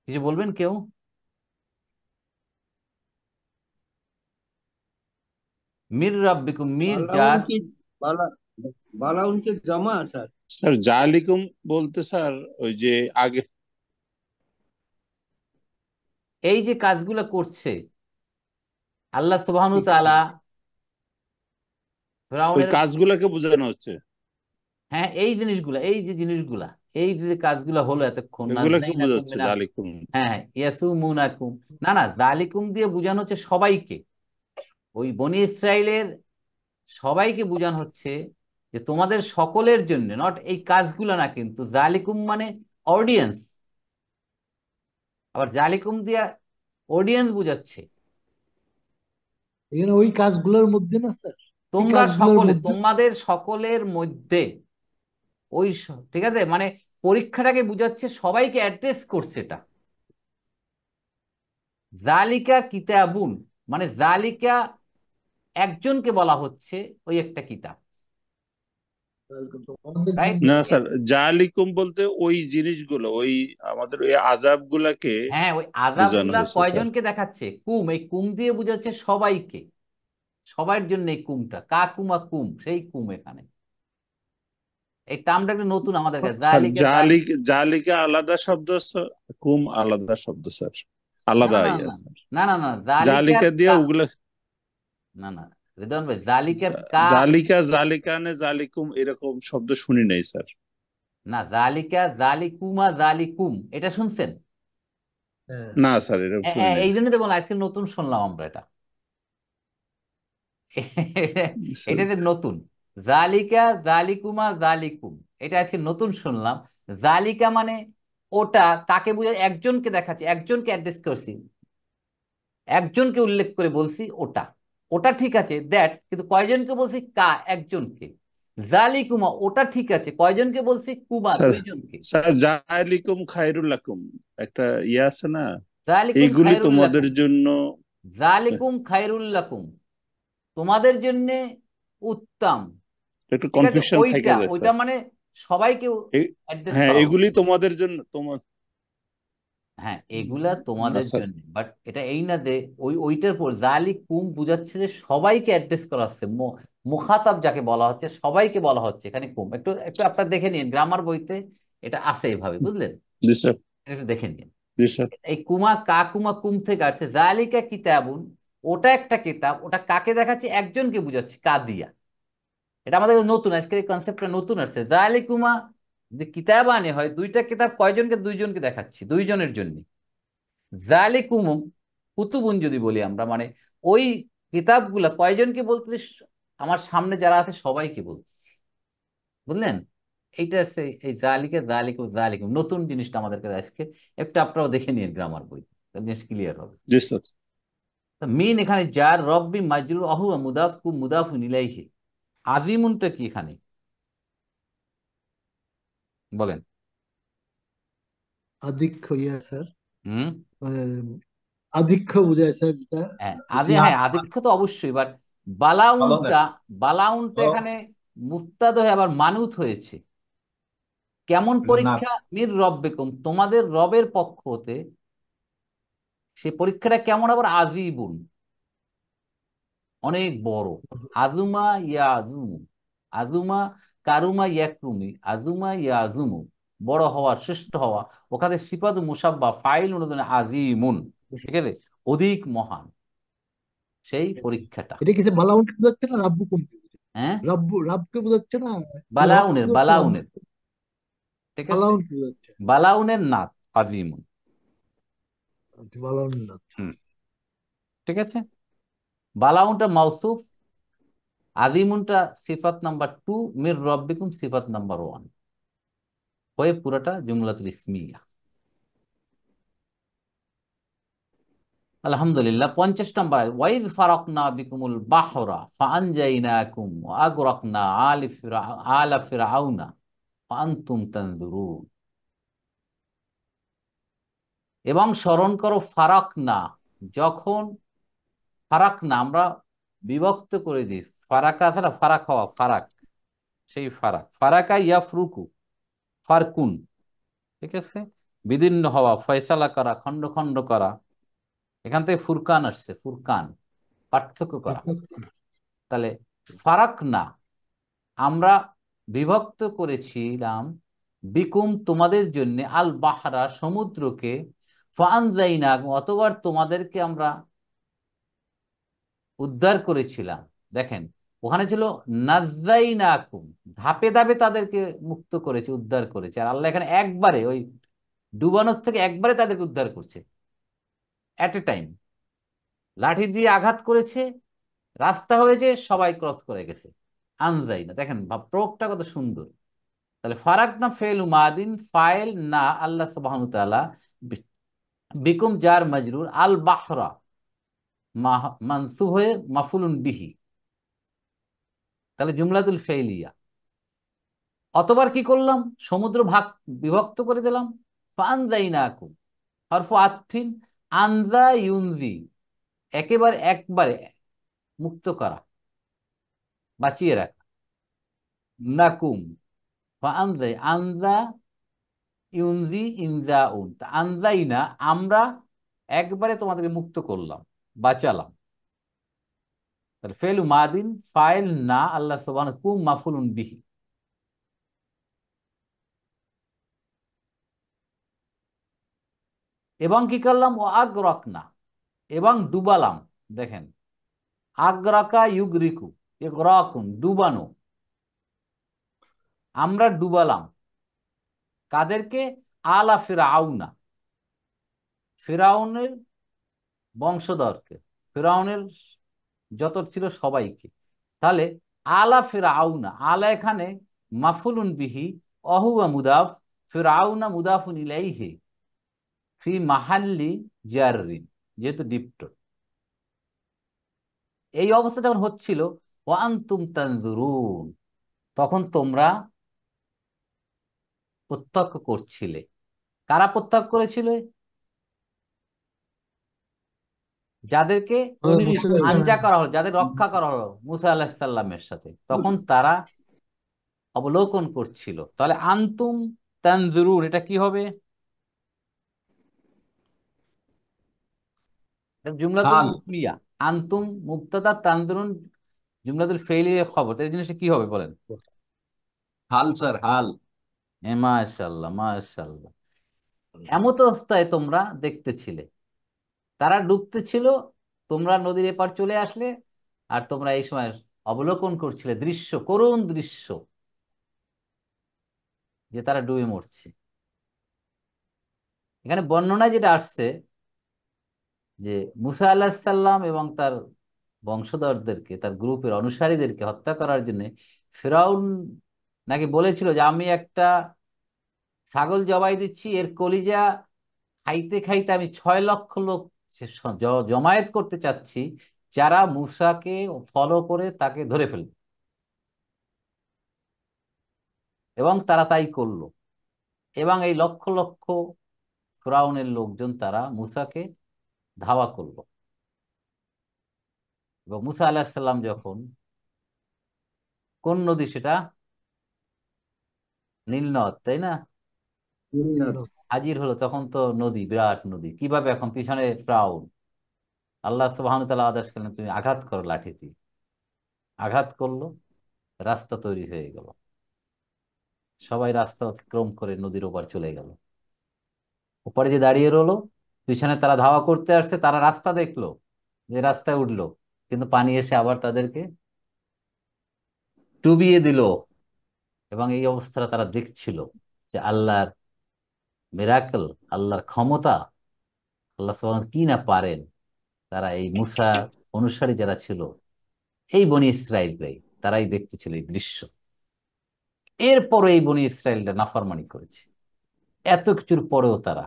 কিছু বলবেন কেউ? মির রব্বিকুম, মির বালাউন যার, কি বালা বালাউন কি জমা স্যার? স্যার জালিকুম বলতে স্যার ওই যে আগে এই যে কাজগুলো করছে আল্লাহ সুবহানাহু কি ওয়া তাআলা ওই ফিরআউনের, কাজগুলোকে বোঝানো হচ্ছে, হ্যাঁ এই জিনিসগুলা, এই যে জিনিসগুলা, এই যে কাজগুলো হলো এতক্ষণ, এগুলোকে নাজাইনাকুম বোঝাচ্ছে মিনাল, জালিকুম। হ্যাঁ হ্যাঁ, ইয়াসুমুনাকুম, না না, জালিকুম দিয়ে বোঝানো হচ্ছে সবাইকে, ওই বনি ইসরাইলের সবাইকে বোঝানো হচ্ছে যে তোমাদের সকলের জন্য, নট এই কাজগুলো না, কিন্তু জালিকুম মানে অডিয়েন্স, আবার জালিকুম দিয়া অডিয়েন্স বুঝাচ্ছে। এখানে ওই কাজগুলোর মধ্যে না স্যার, এই তোমরা কাজগুলোর সকলে, মধ্যে তোমাদের সকলের মধ্যে, ওই ঠিক আছে, মানে পরীক্ষাটাকে বুঝাচ্ছে, সবাইকে অ্যাড্রেস করছে এটা। জালিকা কিতাবুন মানে জালিকা একজনকে বলা হচ্ছে, ওই একটা কিতাব, আমাদের রাইট। মধ্যে না স্যার, জালিকুম বলতে ওই জিনিসগুলো, ওই আমাদের ওই আযাব গুলাকে হ্যাঁ, ওই বোঝানো আযাবগুলা হয়েছে স্যার। কয়জনকে দেখাচ্ছে? কুম, এই কুম দিয়ে বুঝাচ্ছে সবাইকে, সবার জন্য এই কুমটা, কা কুমা কুম, সেই কুম এখানে। এই টার্মটা একটু নতুন আমাদের কাছে, স্যার জালিকা জালিক, জালিকা আলাদা শব্দ স্যার, কুম আলাদা শব্দ স্যার, না আলাদা না ইয়া না স্যার। না না না, জালিকা জালিকা দিয়ে ওগুলা না না, রেদওয়ান ভাই, জালিকার কা, জালিকা জালিকানে জালিকুম এরকম শব্দ শুনি নাই স্যার। না জালিকা জালিকুমা জালিকুম, এটা শুনছেন? হ্যাঁ, না স্যার, এরকম শুনি নাই। এই জন্য তো বললাম আজকে নতুন শুনলাম আমরা এটা। এটা যে নতুন, জালিকা জালিকুমা জালিকুম, এটা আজকে নতুন শুনলাম। জালিকা মানে ওটা, কাকে বুঝায়? একজনকে দেখাচ্ছি, একজনকে অ্যাড্রেস করছি, একজনকে উল্লেখ করে বলছি ওটা। ওটা ঠিক আছে দ্যাট, কিন্তু কয়জনকে বলছি? কা, একজনকে। জালিকুমা ওটা ঠিক আছে, কয়জনকে বলছি? কুমা, স্যার দুইজনকে। স্যার জালিকুম খায়রুল লাকুম একটা ইয়ে আছে না, জালিকুম এইগুলি খায়রুল তোমাদের লাকুম, জন্য। জালিকুম খায়রুল লাকুম, তোমাদের জন্য উত্তম। একটু ঠিক আছে, কনফিউশন থেকে ওইটা যায় ওইটা স্যার। মানে সবাইকে এ- অ্যাড্রেস হ্যাঁ, করা এগুলি হচ্ছে। তোমাদের জন্য তোমার। হ্যাঁ, এগুলা না তোমাদের স্যার। জন্য, বাট এটা এই না যে ওইটার পর জালিকুম বুঝাচ্ছে যে সবাইকে অ্যাড্রেস করা হচ্ছে, মুখাতাব যাকে বলা হচ্ছে সবাইকে বলা হচ্ছে। এখানে কুম একটু একটু আপনারা দেখে নিন, গ্রামার বইতে এটা আছে এইভাবে, বুঝলেন? জি স্যার। এটা একটু দেখে নিন। জি স্যার। এই কুমা, কা কুমা কুম থেকে আসছে। জালিকা কিতাবুন, ওটা একটা কিতাব, ওটা কাকে দেখাচ্ছে? একজনকে বুঝাচ্ছে, কা দিয়া। এটা আমাদের নতুন, আজকের এই কনসেপ্টটা নতুন আসছে। জালিকুমা যদি কিতাব আনে হয়, দুইটা কিতাব কয়জনকে? দুইজনকে দেখাচ্ছি, দুইজনের জন্য। জালিকুম কুতুবুন যদি বলি আমরা, মানে ওই কিতাবগুলা কয়জনকে বলতেছি? আমার সামনে যারা আছে সবাইকে বলতেছি, বুঝলেন? এইটা হচ্ছে এই জালিকে জালিকুম জালিকুম, নতুন জিনিসটা আমাদেরকে আজকে একটু আপনারাও দেখে নিন গ্রামার বই, জিনিস ক্লিয়ার হবে। জি স্যার। তো মিন এখানে যার, রব্বি মাজরুর, অহু মুদাফ কু মুদাফুন ইলাইহি। আজিমুনটা কি এখানে বলেন? আধিক্য, ইয়া স্যার, হুম। মানে আধিক্য বোঝায় স্যার এটা। হ্যাঁ জিহাদ। হ্যাঁ, আদিক্ষ তো অবশ্যই, বাট ভালো বালাউনটা, নেই। বালাউনটা ও, এখানে মুফতাদ হয়ে আবার মানুত হয়েছে। কেমন না। পরীক্ষা? মির রব্বিকুম, তোমাদের রবের পক্ষ হতে। সে পরীক্ষাটা কেমন? আবার আজিবুন, অনেক বড়। আজুমা ইয়া আজুমু, আজুমা কারুমা ইয়াকরুমি, আজুমা ইয়া আজুমু, বড় হওয়া, শ্রেষ্ঠ হওয়া। ওখানে সিফাতু মুসাব্বা, ফাইল অনুদানে আজিমুন, ঠিক আছে, অধিক মহান সেই পরীক্ষাটা। এটা কি স্যার বালাউনকে বোঝাচ্ছে না রাব্বু কোনকে? হ্যাঁ, রাবকে বোঝাচ্ছে না? রব বালাউনের, বোঝাচ্ছে রাব্বু? বালাউনের, ঠিক আছে, বালাউনকে বোঝাচ্ছে। বালাউনের নাত আজিমুন। আচ্ছা, বালাউন না। হুম, ঠিক আছে। বালাউনটা মাউসুফ, আজিমুনটা সিফাত নাম্বার 2, মির রব্বিকুম সিফাত নাম্বার 1, হয়ে পুরোটা জুমলাতুল ইসমিয়া। আলহামদুলিল্লাহ। 50 নম্বর, ওয়াইদ ফারাকনা বিকুমুল বাহরা ফাআনজাইনাকুম ওয়া আগরাকনা আলা ফিরআউনা ফাআনতুম তানজুরুন। এবং স্মরণ করো ফারাকনা, যখন ফারাকনা আমরা বিভক্ত করে দিই। ফারাকা ছাড়া ফারাক হওয়া, ফারাক, সেই ফারাক, ফারাকা ইয়াফরুকু, ফারকুন, ঠিক আছে, বিদীর্ণ হওয়া, ফয়সালা করা, খণ্ড খণ্ড করা। এখান থেকে ফুরকান আসছে, ফুরকান, পার্থক্য করা। তাহলে ফারাক না, আমরা বিভক্ত করেছিলাম, বিকুম তোমাদের জন্য, আল বাহরা সমুদ্রকে, ফানজাইনা অতবার তোমাদেরকে আমরা উদ্ধার করেছিলাম। দেখেন ওখানে ছিল নাজ্জাইনাকুম, ধাপে ধাপে তাদেরকে মুক্ত করেছে, উদ্ধার করেছে। আর আল্লাহ এখানে একবারে ওই ডুবানোর থেকে একবারে তাদেরকে উদ্ধার করছে, অ্যাট এ টাইম। লাঠি দিয়ে আঘাত করেছে, রাস্তা হয়েছে, সবাই ক্রস করে গেছে। আনজাইনা, দেখেন ভাব প্রয়োগটা কত সুন্দর। তাহলে ফারাক না ফেল উমাদিন, ফাইল না আল্লাহ সুবহানাহু ওয়া তাআলা, বিকুম জার মাজরুর, আল বাহরা মানসুব হয়ে মাফুলুন বিহি, তাহলে জুমলাতুল ফেইলিয়া। অতবার কি করলাম? সমুদ্র ভাগ বিভক্ত করে দিলাম। ফানজাইনাকুম হরফ আতফিন, আনজা ইউনজি, একেবারে একবারে মুক্ত করা, বাঁচিয়ে রাখা। নাকুম ফানজাই, আনজা ইউনজি ইনজাউন, আনজাইনা আমরা একবারে তোমাদেরকে মুক্ত করলাম, বাঁচালাম। তাহলে ফেলু মাদিন, ফাইল না আল্লাহ সুবহানাহু, কুম মাফুলুন বিহি। এবং কি করলাম? ও আগ্রকনা, এবং ডুবালাম। দেখেন আগ্রাকা ইউগরিকু, ইগরাকুন ডুবানো, আমরা ডুবালাম কাদেরকে? আলা ফিরাউনা, ফিরাউনের বংশধরকে, ফিরাউনের যত ছিল সবাইকে। তাহলে আলা ফিরাউনা, আলা এখানে মাফুলুন বিহি, অহুয়া মুদাফ, ফিরাউনা মুদাফুন ইলাইহি, ফি মাহাল্লি জাররিন, যেহেতু ডিপ্ট। এই অবস্থা যখন হচ্ছিল, ওয়া আনতুম তানজুরুন, তখন তোমরা প্রত্যক্ষ করছিলে। কারা প্রত্যক্ষ করেছিলে? যাদেরকে বনি মুসা ইসরাইল আনজা করা হলো, যাদের রক্ষা করা হলো মুসা আলাহিসাল্লামের সাথে, তখন তারা অবলোকন করছিল। তাহলে আনতুম তানজুরুন এটা কি হবে? এটা জুমলাতুল হাল মিয়া। আনতুম মুবতাদা, তানজুরুন জুমলাতুল ফেইলির খবর। এই জিনিসটা কি হবে বলেন? হাল স্যার হাল। মাশাআল্লাহ মাশাআল্লাহ। এমত অবস্থায় তোমরা দেখতেছিলে, তারা ডুবতেছিল, তোমরা নদীর এপার চলে আসলে, আর তোমরা এই সময় অবলোকন করছিলে দৃশ্য, করুণ দৃশ্য, যে তারা ডুবে মরছে। এখানে বর্ণনায় যেটা আসছে যে মুসা আলাহিসাল্লাম এবং তার বংশধরদেরকে, তার গ্রুপের অনুসারীদেরকে হত্যা করার জন্য ফিরাউন নাকি বলেছিল যে আমি একটা ছাগল জবাই দিচ্ছি, এর কলিজা খাইতে খাইতে আমি 6 লক্ষ লোক জমায়েত করতে চাচ্ছি, যারা মুসাকে ফলো করে তাকে ধরে ফেলবে। এবং তারা তাই করলো। এবং এই লক্ষ লক্ষ ফিরাউনের লোকজন তারা মুসাকে ধাওয়া করলো। এবং মুসা আলাহিসাল্লাম যখন, কোন নদী সেটা? নীল নদ, তাই না? হাজির হলো, তখন তো নদী, বিরাট নদী। কিভাবে? এখন পিছনে ফিরাউন। আল্লাহ সুবহানাহু ওয়া তাআলা আদেশ করলেন তুমি আঘাত করো লাঠি দিয়ে। আঘাত করলো, রাস্তা তৈরি হয়ে গেল, সবাই রাস্তা অতিক্রম করে নদীর ওপার চলে গেল। ওপারে যে দাঁড়িয়ে রলো, পিছনে তারা ধাওয়া করতে আসছে, তারা রাস্তা দেখলো, যে রাস্তায় উঠলো, কিন্তু পানি এসে আবার তাদেরকে ডুবিয়ে দিল। এবং এই অবস্থাটা তারা দেখছিল যে আল্লাহর মিরাকল, আল্লাহর ক্ষমতা, আল্লাহ সুবহানাহু কি না পারেন। তারা এই মুসা অনুসারী যারা ছিল, এই বনি ইসরাইলরাই, তারাই দেখতেছিল এই দৃশ্য। এরপরে এই বনি ইসরাইলরা নাফরমানি করেছে। এত কিছুর পরেও তারা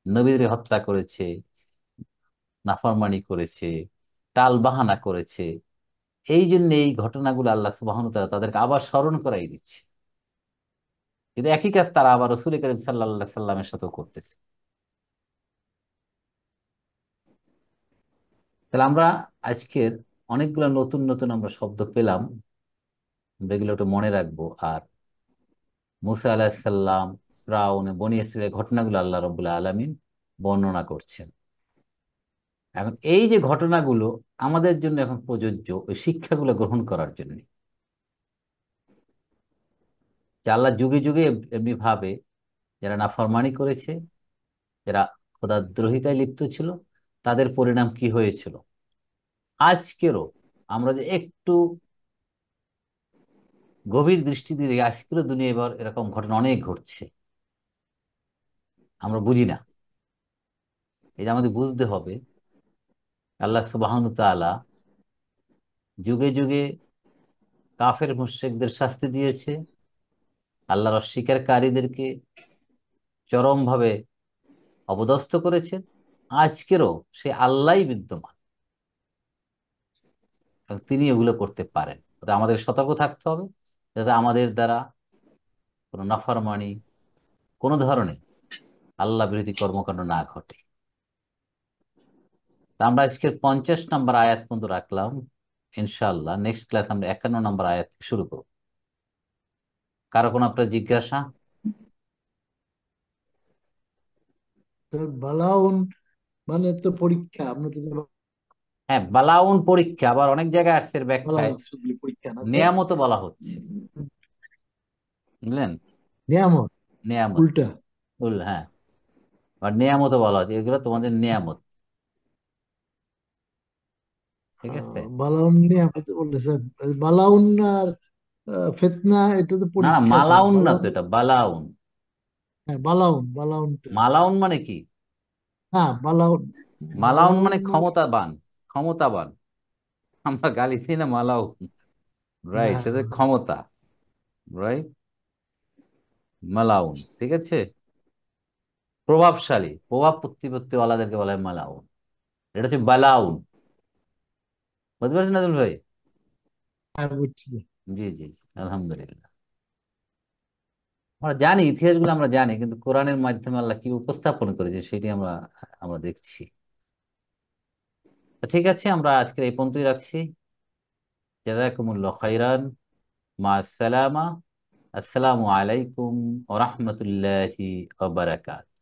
নবীদের হত্যা করেছে, নাফরমানি করেছে, টাল বাহানা করেছে। এই জন্য এই ঘটনাগুলো আল্লাহ সুবহানাহু ওয়া তাআলা তাদেরকে আবার স্মরণ করাই দিচ্ছে। কিন্তু একই কাজ তারা আবার রাসূল করিম সাল্লাল্লাহু আলাইহি সাল্লামের সাথেও করতেছে। তাহলে আমরা আজকের অনেকগুলো নতুন নতুন আমরা শব্দ পেলাম, আমরা এগুলো একটু মনে রাখবো। আর মুসা আলাইহিস সালাম, ফিরআউন, বনী ইসরাইলের ঘটনাগুলো আল্লাহ রাব্বুল আলামিন বর্ণনা করছেন। এখন এই যে ঘটনাগুলো আমাদের জন্য এখন প্রযোজ্য, ওই শিক্ষাগুলো গ্রহণ করার জন্য, যে আল্লাহ যুগে যুগে এমনি ভাবে যারা নাফরমানি করেছে, যারা খোদাদ্রোহিতায় লিপ্ত ছিল, তাদের পরিণাম কি হয়েছিল। আজকেরও আমরা যে একটু গভীর দৃষ্টি দিয়ে দেখি, আজকেরও দুনিয়া এবার এরকম ঘটনা অনেক ঘটছে, আমরা বুঝি না। এই যে আমাদের বুঝতে হবে, আল্লাহ সুবহানাহু ওয়া তাআলা যুগে যুগে কাফের মুশরিকদের শাস্তি দিয়েছে, আল্লাহর অস্বীকারীদেরকে চরমভাবে অপদস্থ করেছেন। আজকেরও সে আল্লাহই বিদ্যমান এবং তিনি এগুলো করতে পারেন। তো আমাদের সতর্ক থাকতে হবে যাতে আমাদের দ্বারা কোনো নাফরমানি, কোনো ধরনের আল্লাহ বিরোধী কর্মকাণ্ড না ঘটে। তা আমরা আজকের 50 নম্বর আয়াত পর্যন্ত রাখলাম। ইনশাআল্লাহ নেক্সট ক্লাস আমরা 51 নম্বর আয়াত থেকে শুরু করব। কারো কোনো আপনার জিজ্ঞাসা? বালাউন মানে তো পরীক্ষা, আমরা তো হ্যাঁ, বালাউন পরীক্ষা, আবার অনেক জায়গায় আসছে এর বালাউন ব্যাখ্যায় পরীক্ষা না স্যার, নেয়ামত বলা হচ্ছে, বুঝলেন? নিয়ামত নেয়ামত, উল্টা। হ্যাঁ, আর নেয়ামত বলা হচ্ছে, এগুলো তোমাদের নেয়ামত। ঠিক আছে? বালাউন নিয়ে আমাদের বলেছে, বালাউন আর ফিতনা, এটা তো না না, পরীক্ষা স্যার। মালাউন না বালাউন, তো, এটা বালাউন। হ্যাঁ বালাউন, বালাউনটা, মালাউন মানে কি? হ্যাঁ বালাউন। মালাউন বালাউন মানে মানে, ক্ষমতাবান, ক্ষমতাবান। আমরা গালি দিই না মালাউন, রাইট, হ্যাঁ সেটা ক্ষমতা, রাইট, মালাউন, ঠিক আছে। প্রভাবশালী, প্রভাব প্রতিপত্তিওয়ালাদেরকে বলা হয় মালাউন। এটা হচ্ছে বালাউন। বুঝতে পারছেন নাজুল ভাই? হ্যাঁ বুঝছি স্যার। জি জি জি, আলহামদুলিল্লাহ। আমরা জানি, ইতিহাসগুলো আমরা জানি, কিন্তু কোরআনের মাধ্যমে আল্লাহ কি উপস্থাপন করেছে সেটি আমরা আমরা দেখছি। তো ঠিক আছে, আমরা আজকে এই পর্যন্তই রাখছি। জাযাকুমুল্লাহ খাইরান, মা আসসালামা, আসসালামু আলাইকুম ওয়া রাহমাতুল্লাহি ওয়া বারাকাতুহু।